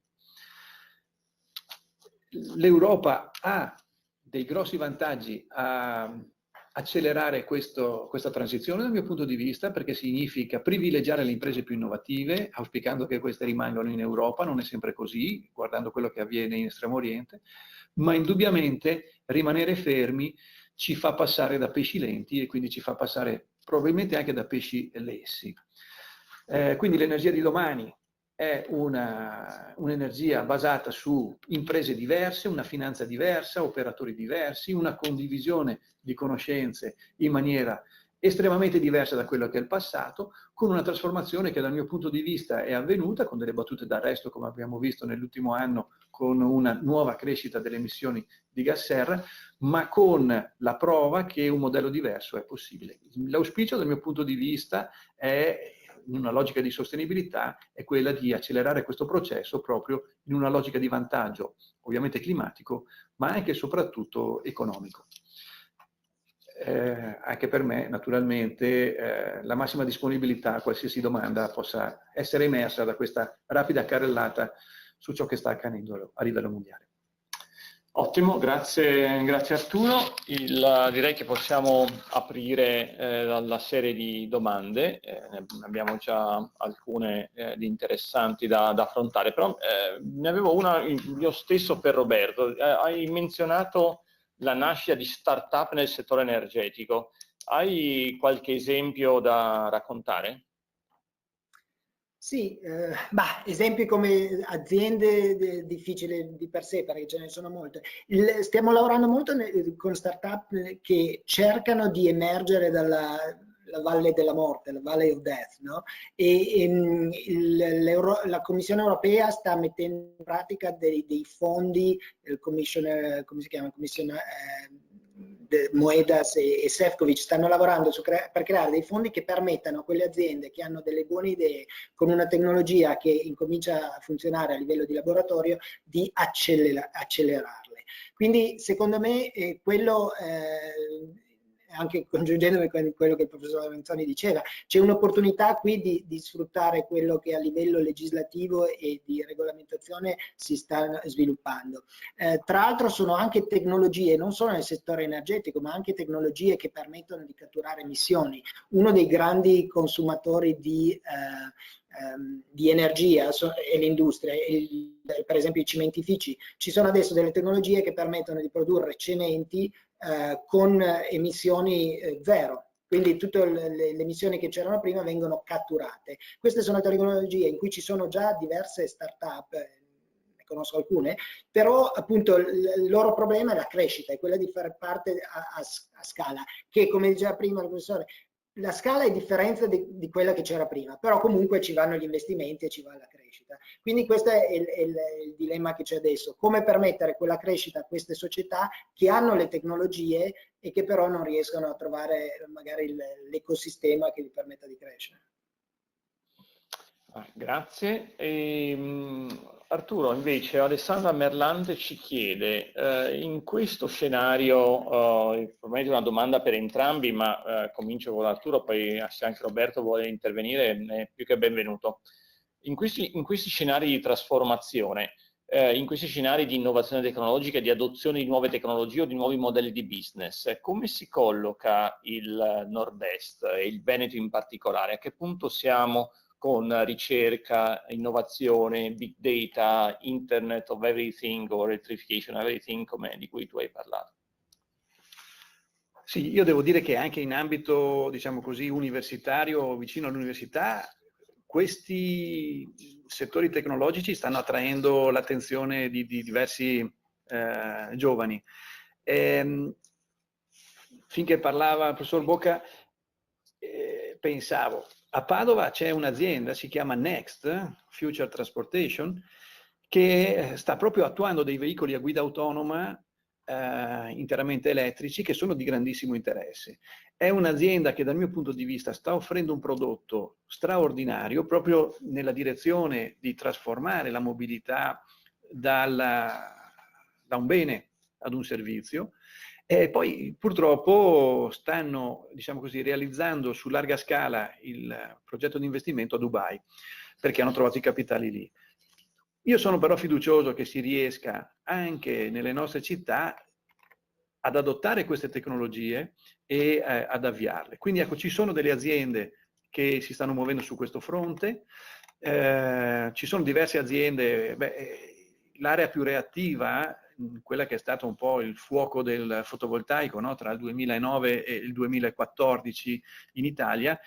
L'Europa ha dei grossi vantaggi a accelerare questa transizione dal mio punto di vista, perché significa privilegiare le imprese più innovative, auspicando che queste rimangano in Europa. Non è sempre così, guardando quello che avviene in Estremo Oriente, ma indubbiamente rimanere fermi ci fa passare da pesci lenti e quindi ci fa passare probabilmente anche da pesci lessi. Quindi l'energia di domani è un'energia basata su imprese diverse, una finanza diversa, operatori diversi, una condivisione di conoscenze in maniera estremamente diversa da quello che è il passato, con una trasformazione che dal mio punto di vista è avvenuta, con delle battute d'arresto come abbiamo visto nell'ultimo anno, con una nuova crescita delle emissioni di gas serra, ma con la prova che un modello diverso è possibile. L'auspicio dal mio punto di vista è, in una logica di sostenibilità, è quella di accelerare questo processo proprio in una logica di vantaggio, ovviamente climatico, ma anche e soprattutto economico. Anche per me, naturalmente, la massima disponibilità a qualsiasi domanda possa essere emersa da questa rapida carrellata su ciò che sta accadendo a livello mondiale. Ottimo, grazie Arturo. Direi che possiamo aprire la serie di domande, ne abbiamo già alcune di interessanti da affrontare, però ne avevo una io stesso per Roberto. Hai menzionato la nascita di start-up nel settore energetico. Hai qualche esempio da raccontare? Sì, esempi come aziende difficili di per sé, perché ce ne sono molte. Stiamo lavorando molto con startup che cercano di emergere dalla la valle della morte, la Valley of Death, no? La Commissione europea sta mettendo in pratica dei fondi, come si chiama? Moedas e Sefcovic stanno lavorando per creare dei fondi che permettano a quelle aziende che hanno delle buone idee con una tecnologia che incomincia a funzionare a livello di laboratorio di accelerarle. Quindi secondo me quello anche congiungendomi con quello che il professor Lorenzoni diceva, c'è un'opportunità qui di sfruttare quello che a livello legislativo e di regolamentazione si sta sviluppando. Tra l'altro sono anche tecnologie, non solo nel settore energetico, ma anche tecnologie che permettono di catturare emissioni. Uno dei grandi consumatori di energia è l'industria, per esempio i cementifici. Ci sono adesso delle tecnologie che permettono di produrre cementi con emissioni zero, quindi tutte le emissioni che c'erano prima vengono catturate. Queste sono tecnologie in cui ci sono già diverse start-up, ne conosco alcune, però appunto il loro problema è la crescita, è quella di fare parte a scala, che come diceva prima il professore, la scala è differenza di quella che c'era prima, però comunque ci vanno gli investimenti e ci va la crescita. Quindi questo è il dilemma che c'è adesso, come permettere quella crescita a queste società che hanno le tecnologie e che però non riescono a trovare magari l'ecosistema che gli permetta di crescere. Grazie. Arturo, invece, Alessandra Merlante ci chiede, in questo scenario, probabilmente una domanda per entrambi, ma comincio con Arturo, poi se anche Roberto vuole intervenire è più che benvenuto. In questi scenari di trasformazione, in questi scenari di innovazione tecnologica, di adozione di nuove tecnologie o di nuovi modelli di business, come si colloca il Nord-Est e il Veneto in particolare? A che punto siamo con ricerca, innovazione, big data, internet of everything o electrification of everything, di cui tu hai parlato? Sì, io devo dire che anche in ambito, diciamo così, universitario, vicino all'università, questi settori tecnologici stanno attraendo l'attenzione di diversi giovani. Finché parlava il professor Bocca, pensavo, a Padova c'è un'azienda, si chiama Next, Future Transportation, che sta proprio attuando dei veicoli a guida autonoma interamente elettrici che sono di grandissimo interesse. È un'azienda che dal mio punto di vista sta offrendo un prodotto straordinario proprio nella direzione di trasformare la mobilità da un bene ad un servizio. E poi purtroppo stanno, diciamo così, realizzando su larga scala il progetto di investimento a Dubai, perché hanno trovato i capitali lì. Io sono però fiducioso che si riesca anche nelle nostre città ad adottare queste tecnologie e ad avviarle. Quindi ecco, ci sono delle aziende che si stanno muovendo su questo fronte, ci sono diverse aziende, l'area più reattiva, quella che è stato un po' il fuoco del fotovoltaico, no? Tra il 2009 e il 2014 in Italia,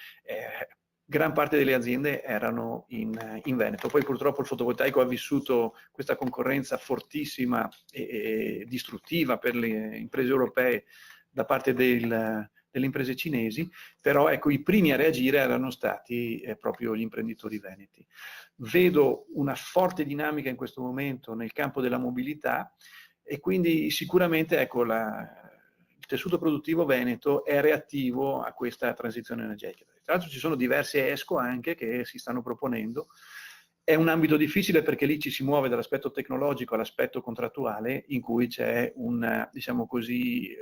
gran parte delle aziende erano in Veneto. Poi purtroppo il fotovoltaico ha vissuto questa concorrenza fortissima e distruttiva per le imprese europee da parte delle imprese cinesi, però ecco, i primi a reagire erano stati proprio gli imprenditori veneti. Vedo una forte dinamica in questo momento nel campo della mobilità e quindi sicuramente ecco, il tessuto produttivo veneto è reattivo a questa transizione energetica. Tra l'altro ci sono diverse ESCO anche che si stanno proponendo. È un ambito difficile perché lì ci si muove dall'aspetto tecnologico all'aspetto contrattuale in cui c'è diciamo così,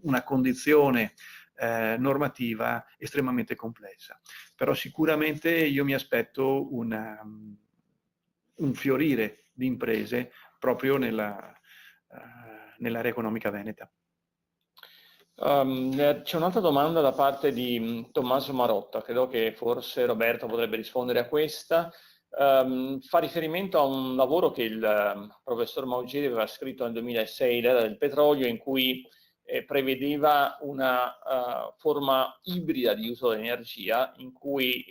una condizione normativa estremamente complessa. Però sicuramente io mi aspetto un fiorire di imprese proprio nell'area economica veneta. C'è un'altra domanda da parte di Tommaso Marotta, credo che forse Roberto potrebbe rispondere a questa. fa riferimento a un lavoro che il professor Maugeri aveva scritto nel 2006, l'era del petrolio, in cui prevedeva una forma ibrida di uso dell'energia in cui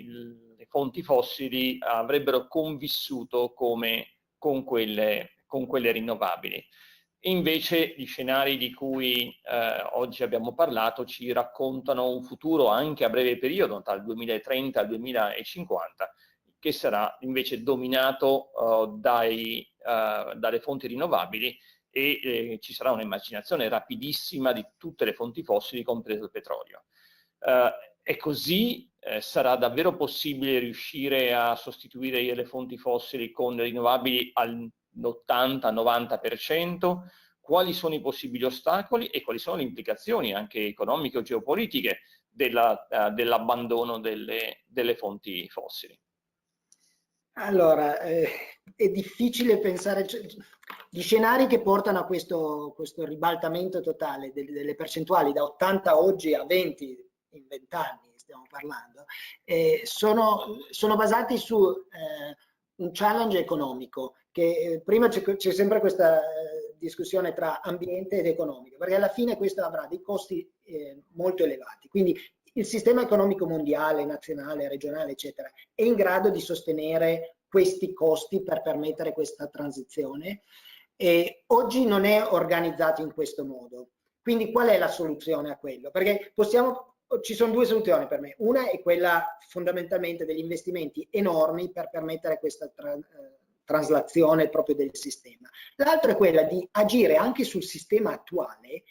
le fonti fossili avrebbero convissuto come con quelle rinnovabili. Invece gli scenari di cui oggi abbiamo parlato ci raccontano un futuro anche a breve periodo, dal 2030 al 2050, che sarà invece dominato dalle fonti rinnovabili e ci sarà un'immaginazione rapidissima di tutte le fonti fossili, compreso il petrolio. E così sarà davvero possibile riuscire a sostituire le fonti fossili con le rinnovabili all'80-90%? Quali sono i possibili ostacoli e quali sono le implicazioni anche economiche o geopolitiche dell'abbandono delle fonti fossili? Allora, è difficile pensare, gli scenari che portano a questo ribaltamento totale delle percentuali da 80 oggi a 20 in 20 anni, stiamo parlando, sono basati su un challenge economico, che prima c'è sempre questa discussione tra ambiente ed economico, perché alla fine questo avrà dei costi molto elevati. Quindi il sistema economico mondiale, nazionale, regionale, eccetera, è in grado di sostenere questi costi per permettere questa transizione. E oggi non è organizzato in questo modo. Quindi qual è la soluzione a quello? Perché ci sono due soluzioni per me. Una è quella fondamentalmente degli investimenti enormi per permettere questa traslazione proprio del sistema. L'altra è quella di agire anche sul sistema attuale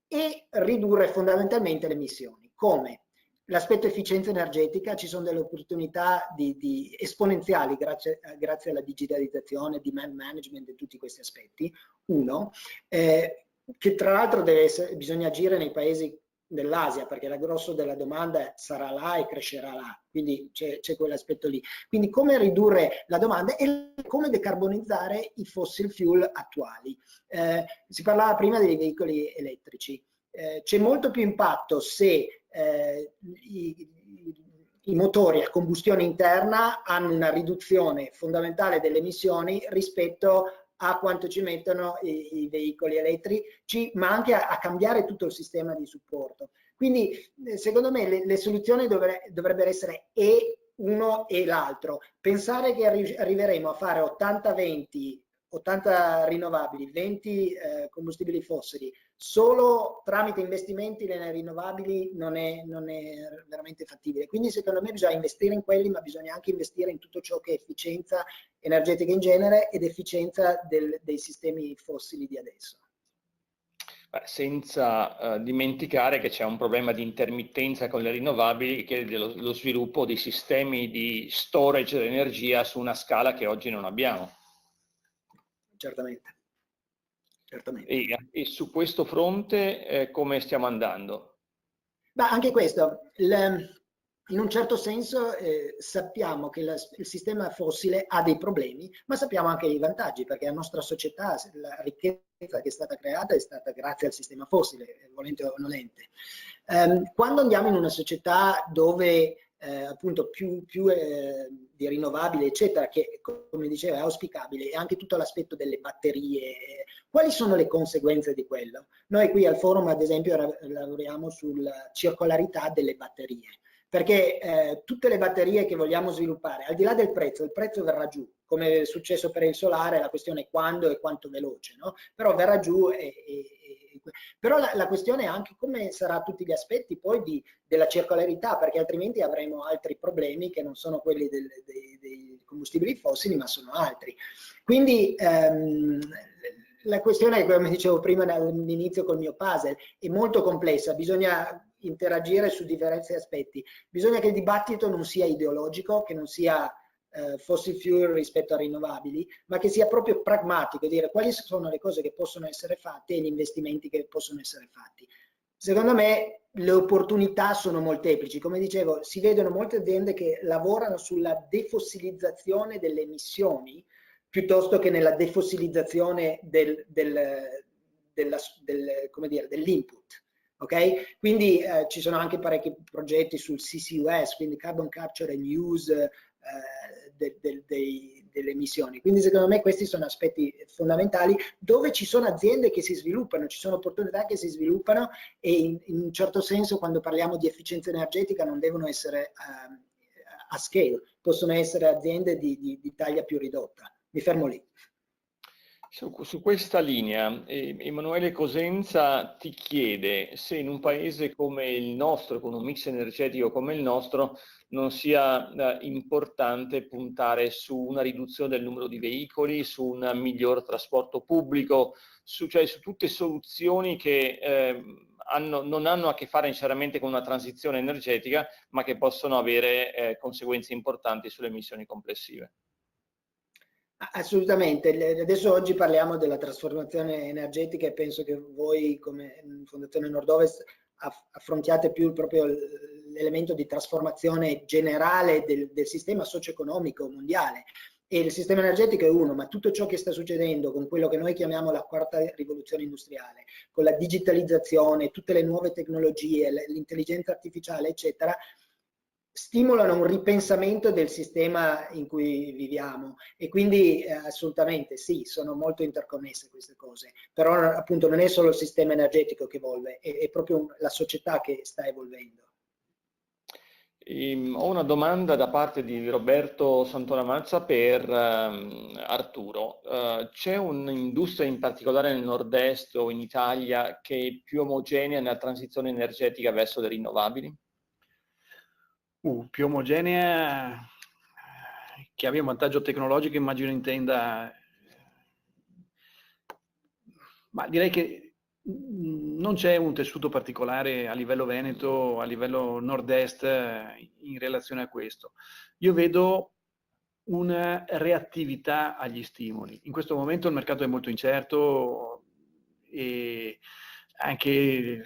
e ridurre fondamentalmente le emissioni. Come? L'aspetto efficienza energetica, ci sono delle opportunità di esponenziali grazie alla digitalizzazione, demand management e tutti questi aspetti. Uno, che tra l'altro bisogna agire nei paesi dell'Asia, perché il grosso della domanda sarà là e crescerà là, quindi c'è quell'aspetto lì. Quindi come ridurre la domanda e come decarbonizzare i fossil fuel attuali. Si parlava prima dei veicoli elettrici. C'è molto più impatto se i motori a combustione interna hanno una riduzione fondamentale delle emissioni rispetto a quanto ci mettono i veicoli elettrici, ma anche a cambiare tutto il sistema di supporto. Quindi secondo me le soluzioni dovrebbero essere uno e l'altro. Pensare che arriveremo a fare 80-20, 80 rinnovabili, 20 combustibili fossili, solo tramite investimenti nelle rinnovabili non è veramente fattibile. Quindi secondo me bisogna investire in quelli, ma bisogna anche investire in tutto ciò che è efficienza energetica in genere ed efficienza dei sistemi fossili di adesso. Senza dimenticare che c'è un problema di intermittenza con le rinnovabili, che è lo sviluppo di sistemi di storage dell'energia su una scala che oggi non abbiamo. Certamente. E su questo fronte come stiamo andando? Anche questo, in un certo senso sappiamo che il sistema fossile ha dei problemi, ma sappiamo anche i vantaggi, perché la nostra società, la ricchezza che è stata creata è stata grazie al sistema fossile, volente o nolente. Quando andiamo in una società dove appunto più di rinnovabili eccetera, che come diceva è auspicabile, e anche tutto l'aspetto delle batterie, quali sono le conseguenze di quello? Noi qui al forum ad esempio lavoriamo sulla circolarità delle batterie, perché tutte le batterie che vogliamo sviluppare, al di là del prezzo, il prezzo verrà giù, come è successo per il solare, la questione è quando e quanto veloce, no? Però verrà giù però la questione è anche come sarà tutti gli aspetti poi della circolarità, perché altrimenti avremo altri problemi che non sono quelli dei combustibili fossili, ma sono altri. Quindi la questione, come dicevo prima all'inizio col mio puzzle, è molto complessa, bisogna interagire su diversi aspetti. Bisogna che il dibattito non sia ideologico, che non sia fossil fuel rispetto a rinnovabili, ma che sia proprio pragmatico, dire quali sono le cose che possono essere fatte e gli investimenti che possono essere fatti. Secondo me le opportunità sono molteplici, come dicevo, si vedono molte aziende che lavorano sulla defossilizzazione delle emissioni piuttosto che nella defossilizzazione dell'input. Okay? Quindi ci sono anche parecchi progetti sul CCUS, quindi Carbon Capture and Use, delle emissioni. Quindi secondo me questi sono aspetti fondamentali dove ci sono aziende che si sviluppano, ci sono opportunità che si sviluppano e in un certo senso quando parliamo di efficienza energetica non devono essere a scale, possono essere aziende di taglia più ridotta. Mi fermo lì. Su questa linea, Emanuele Cosenza ti chiede se in un paese come il nostro, con un mix energetico come il nostro, non sia importante puntare su una riduzione del numero di veicoli, su un miglior trasporto pubblico, cioè su tutte soluzioni che non hanno a che fare necessariamente con una transizione energetica, ma che possono avere conseguenze importanti sulle emissioni complessive. Assolutamente, adesso oggi parliamo della trasformazione energetica e penso che voi come Fondazione Nord-Ovest affrontiate più proprio l'elemento di trasformazione generale del sistema socio-economico mondiale. E il sistema energetico è uno, ma tutto ciò che sta succedendo con quello che noi chiamiamo la quarta rivoluzione industriale, con la digitalizzazione, tutte le nuove tecnologie, l'intelligenza artificiale, eccetera, stimolano un ripensamento del sistema in cui viviamo e quindi assolutamente sì, sono molto interconnesse queste cose, però appunto non è solo il sistema energetico che evolve, è proprio la società che sta evolvendo. Ho una domanda da parte di Roberto Santonamazza per Arturo. C'è un'industria in particolare nel nord-est o in Italia che è più omogenea nella transizione energetica verso le rinnovabili? Più omogenea, che abbia un vantaggio tecnologico, immagino intenda, ma direi che non c'è un tessuto particolare a livello veneto, a livello nord-est in relazione a questo. Io vedo una reattività agli stimoli. In questo momento il mercato è molto incerto e anche,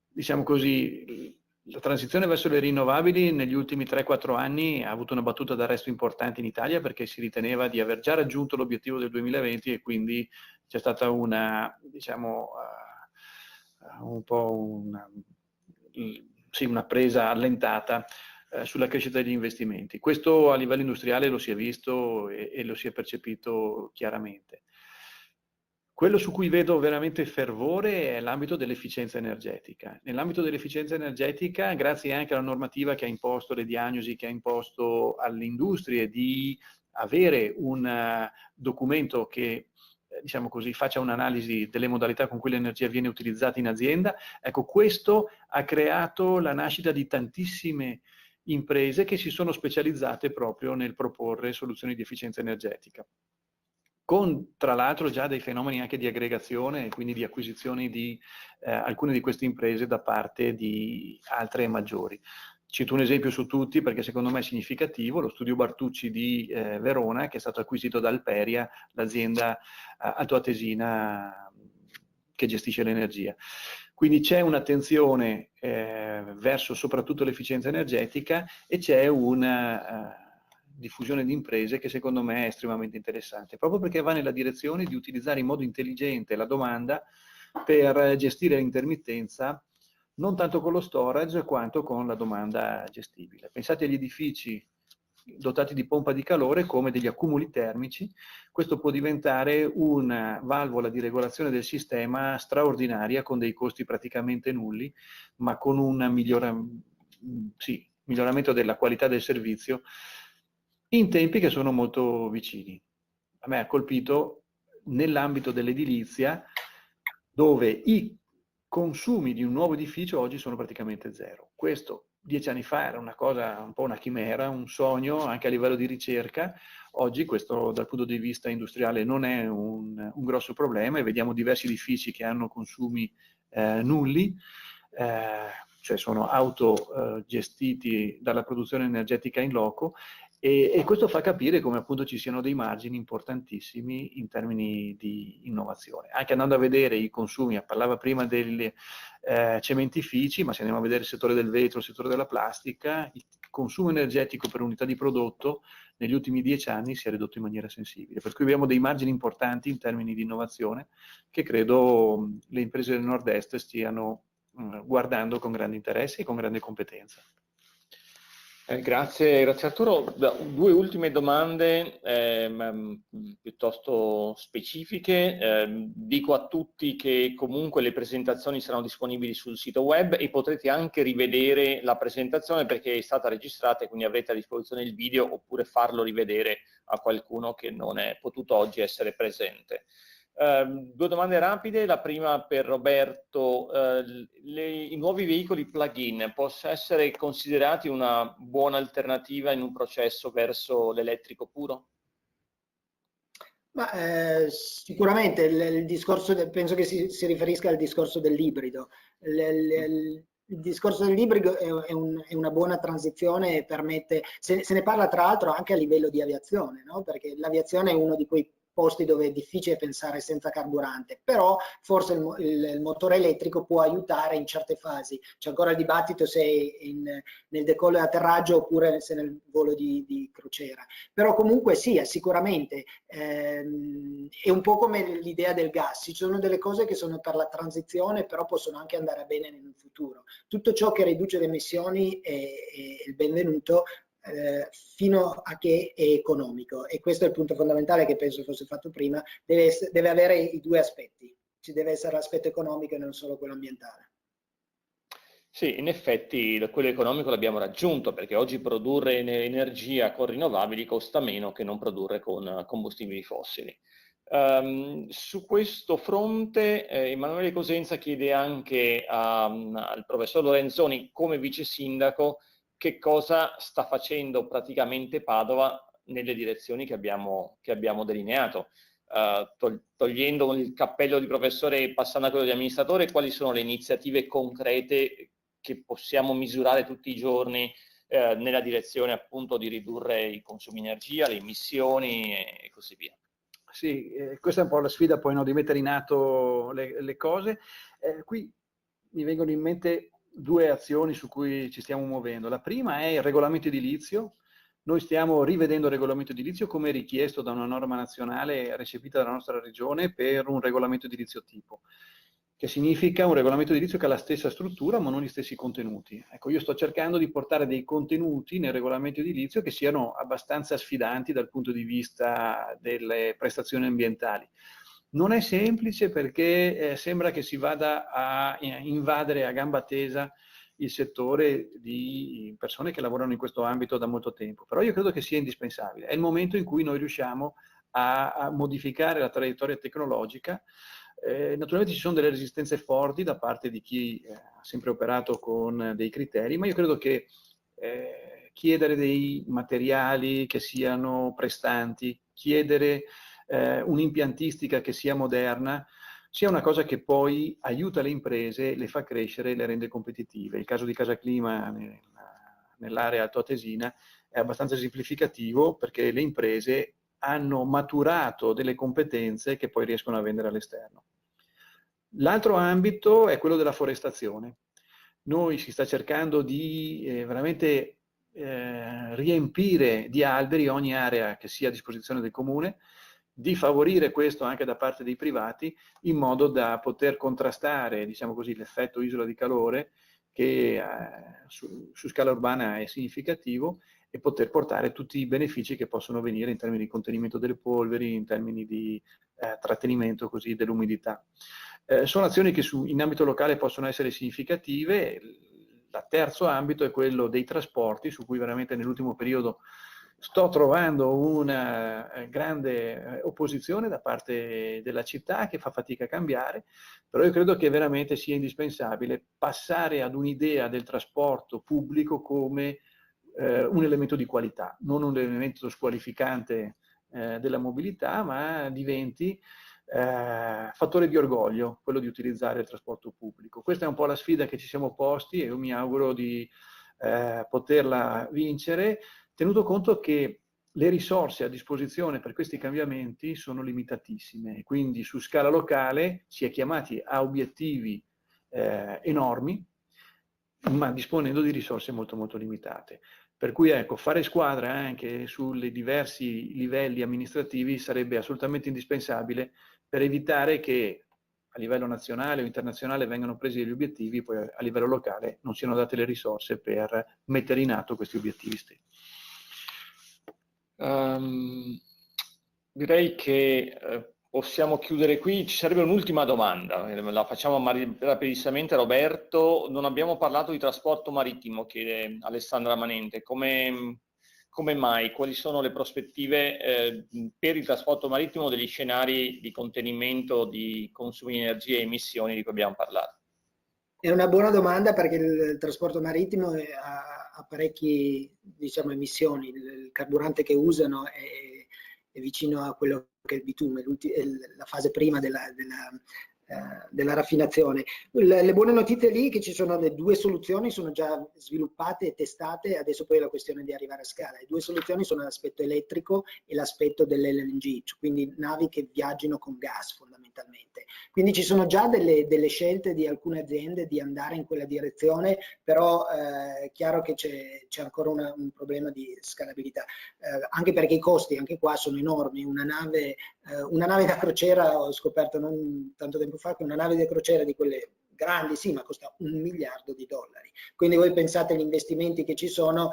diciamo così, la transizione verso le rinnovabili negli ultimi 3-4 anni ha avuto una battuta d'arresto importante in Italia perché si riteneva di aver già raggiunto l'obiettivo del 2020 e quindi c'è stata una, diciamo, un po' una presa allentata sulla crescita degli investimenti. Questo a livello industriale lo si è visto e lo si è percepito chiaramente. Quello su cui vedo veramente fervore è l'ambito dell'efficienza energetica. Nell'ambito dell'efficienza energetica, grazie anche alla normativa che ha imposto le diagnosi, che ha imposto alle industrie di avere un documento che, diciamo così, faccia un'analisi delle modalità con cui l'energia viene utilizzata in azienda, ecco, questo ha creato la nascita di tantissime imprese che si sono specializzate proprio nel proporre soluzioni di efficienza energetica, con tra l'altro già dei fenomeni anche di aggregazione e quindi di acquisizioni di alcune di queste imprese da parte di altre maggiori. Cito un esempio su tutti perché secondo me è significativo, lo studio Bartucci di Verona, che è stato acquisito da Alperia, l'azienda altoatesina che gestisce l'energia. Quindi c'è un'attenzione verso soprattutto l'efficienza energetica e c'è una diffusione di imprese che secondo me è estremamente interessante, proprio perché va nella direzione di utilizzare in modo intelligente la domanda per gestire l'intermittenza non tanto con lo storage quanto con la domanda gestibile. Pensate agli edifici dotati di pompa di calore come degli accumuli termici, questo può diventare una valvola di regolazione del sistema straordinaria con dei costi praticamente nulli, ma con un miglioramento della qualità del servizio in tempi che sono molto vicini. A me ha colpito nell'ambito dell'edilizia, dove i consumi di un nuovo edificio oggi sono praticamente zero. Questo 10 anni fa era una cosa, un po' una chimera, un sogno anche a livello di ricerca. Oggi questo dal punto di vista industriale non è un grosso problema e vediamo diversi edifici che hanno consumi nulli, cioè sono autogestiti dalla produzione energetica in loco. E questo fa capire come appunto ci siano dei margini importantissimi in termini di innovazione. Anche andando a vedere i consumi, parlava prima dei cementifici, ma se andiamo a vedere il settore del vetro, il settore della plastica, il consumo energetico per unità di prodotto negli ultimi 10 anni si è ridotto in maniera sensibile. Per cui abbiamo dei margini importanti in termini di innovazione che credo le imprese del nord-est stiano guardando con grande interesse e con grande competenza. Grazie Arturo. Due ultime domande piuttosto specifiche. Dico a tutti che comunque le presentazioni saranno disponibili sul sito web e potrete anche rivedere la presentazione perché è stata registrata e quindi avrete a disposizione il video oppure farlo rivedere a qualcuno che non è potuto oggi essere presente. Due domande rapide, la prima per Roberto, i nuovi veicoli plug-in possono essere considerati una buona alternativa in un processo verso l'elettrico puro? Ma, sicuramente il discorso, penso che si riferisca al discorso dell'ibrido. Il discorso dell'ibrido è una buona transizione e permette, se ne parla tra l'altro anche a livello di aviazione, no? Perché l'aviazione è uno di quei posti dove è difficile pensare senza carburante, però forse il motore elettrico può aiutare in certe fasi. C'è ancora il dibattito se nel decollo e atterraggio oppure se nel volo di crociera. Però comunque sì, sicuramente è un po' come l'idea del gas. Ci sono delle cose che sono per la transizione, però possono anche andare bene nel futuro. Tutto ciò che riduce le emissioni è il benvenuto, fino a che è economico, e questo è il punto fondamentale che penso fosse fatto prima. Deve avere i due aspetti, ci deve essere l'aspetto economico e non solo quello ambientale. Sì, in effetti quello economico l'abbiamo raggiunto perché oggi produrre energia con rinnovabili costa meno che non produrre con combustibili fossili. Su questo fronte Emanuele Cosenza chiede anche al professor Lorenzoni come vice sindaco che cosa sta facendo praticamente Padova nelle direzioni che abbiamo delineato. Togliendo il cappello di professore e passando a quello di amministratore, quali sono le iniziative concrete che possiamo misurare tutti i giorni nella direzione appunto di ridurre i consumi di energia, le emissioni e così via? Sì, questa è un po' la sfida poi, no, di mettere in atto le cose. Qui mi vengono in mente due azioni su cui ci stiamo muovendo. La prima è il regolamento edilizio. Noi stiamo rivedendo il regolamento edilizio come richiesto da una norma nazionale recepita dalla nostra regione per un regolamento edilizio tipo, che significa un regolamento edilizio che ha la stessa struttura ma non gli stessi contenuti. Ecco, io sto cercando di portare dei contenuti nel regolamento edilizio che siano abbastanza sfidanti dal punto di vista delle prestazioni ambientali. Non è semplice perché sembra che si vada a invadere a gamba tesa il settore di persone che lavorano in questo ambito da molto tempo, però io credo che sia indispensabile. È il momento in cui noi riusciamo a modificare la traiettoria tecnologica. Naturalmente ci sono delle resistenze forti da parte di chi ha sempre operato con dei criteri, ma io credo che chiedere dei materiali che siano prestanti, chiedere un'impiantistica che sia moderna, sia una cosa che poi aiuta le imprese, le fa crescere, le rende competitive. Il caso di Casa Clima nell'area altoatesina è abbastanza esemplificativo perché le imprese hanno maturato delle competenze che poi riescono a vendere all'esterno. L'altro ambito è quello della forestazione. Noi si sta cercando di veramente riempire di alberi ogni area che sia a disposizione del comune, di favorire questo anche da parte dei privati in modo da poter contrastare, diciamo così, l'effetto isola di calore che su scala urbana è significativo e poter portare tutti i benefici che possono venire in termini di contenimento delle polveri, in termini di trattenimento così dell'umidità. Sono azioni che in ambito locale possono essere significative. Il terzo ambito è quello dei trasporti, su cui veramente nell'ultimo periodo sto trovando una grande opposizione da parte della città che fa fatica a cambiare, però io credo che veramente sia indispensabile passare ad un'idea del trasporto pubblico come un elemento di qualità, non un elemento squalificante della mobilità, ma diventi fattore di orgoglio, quello di utilizzare il trasporto pubblico. Questa è un po' la sfida che ci siamo posti e io mi auguro di poterla vincere, tenuto conto che le risorse a disposizione per questi cambiamenti sono limitatissime e quindi su scala locale si è chiamati a obiettivi enormi, ma disponendo di risorse molto molto limitate. Per cui ecco, fare squadra anche sui diversi livelli amministrativi sarebbe assolutamente indispensabile per evitare che a livello nazionale o internazionale vengano presi degli obiettivi, poi a livello locale non siano date le risorse per mettere in atto questi obiettivi stessi. Direi che possiamo chiudere qui. Ci sarebbe un'ultima domanda, la facciamo rapidissimamente. Roberto, non abbiamo parlato di trasporto marittimo, chiede Alessandra Manente. Come mai? Quali sono le prospettive per il trasporto marittimo degli scenari di contenimento di consumi di energia e emissioni di cui abbiamo parlato? È una buona domanda, perché il trasporto marittimo ha parecchie, diciamo, emissioni. Il carburante che usano è vicino a quello che è il bitume, la fase prima della raffinazione. Le buone notizie lì è che ci sono le due soluzioni, sono già sviluppate e testate, adesso poi è la questione di arrivare a scala. Le due soluzioni sono l'aspetto elettrico e l'aspetto dell'LNG, quindi navi che viaggino con gas fondamentalmente. Quindi ci sono già delle scelte di alcune aziende di andare in quella direzione, però è chiaro che c'è ancora un problema di scalabilità, anche perché i costi anche qua sono enormi. Una nave da crociera, ho scoperto non tanto tempo fa che una nave da crociera di quelle grandi, sì, ma costa $1 miliardo. Quindi voi pensate agli investimenti che ci sono,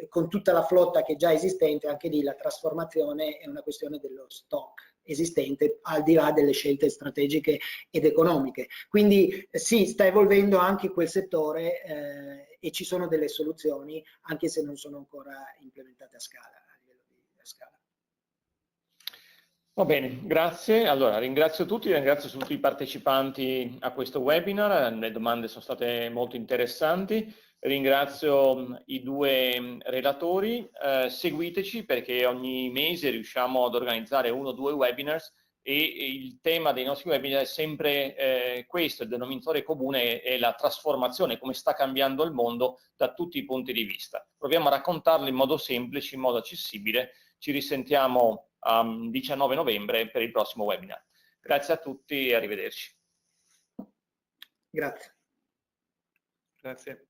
con tutta la flotta che è già esistente, anche lì la trasformazione è una questione dello stock esistente, al di là delle scelte strategiche ed economiche. Quindi sì, sta evolvendo anche quel settore, e ci sono delle soluzioni, anche se non sono ancora implementate a scala, a livello di scala. Va bene, grazie. Allora, ringrazio tutti i partecipanti a questo webinar. Le domande sono state molto interessanti. Ringrazio i due relatori. Seguiteci, perché ogni mese riusciamo ad organizzare 1 o 2 webinars, e il tema dei nostri webinar è sempre questo: il denominatore comune è la trasformazione, come sta cambiando il mondo da tutti i punti di vista. Proviamo a raccontarlo in modo semplice, in modo accessibile. Ci risentiamo 19 novembre per il prossimo webinar. Grazie a tutti e arrivederci. Grazie. Grazie.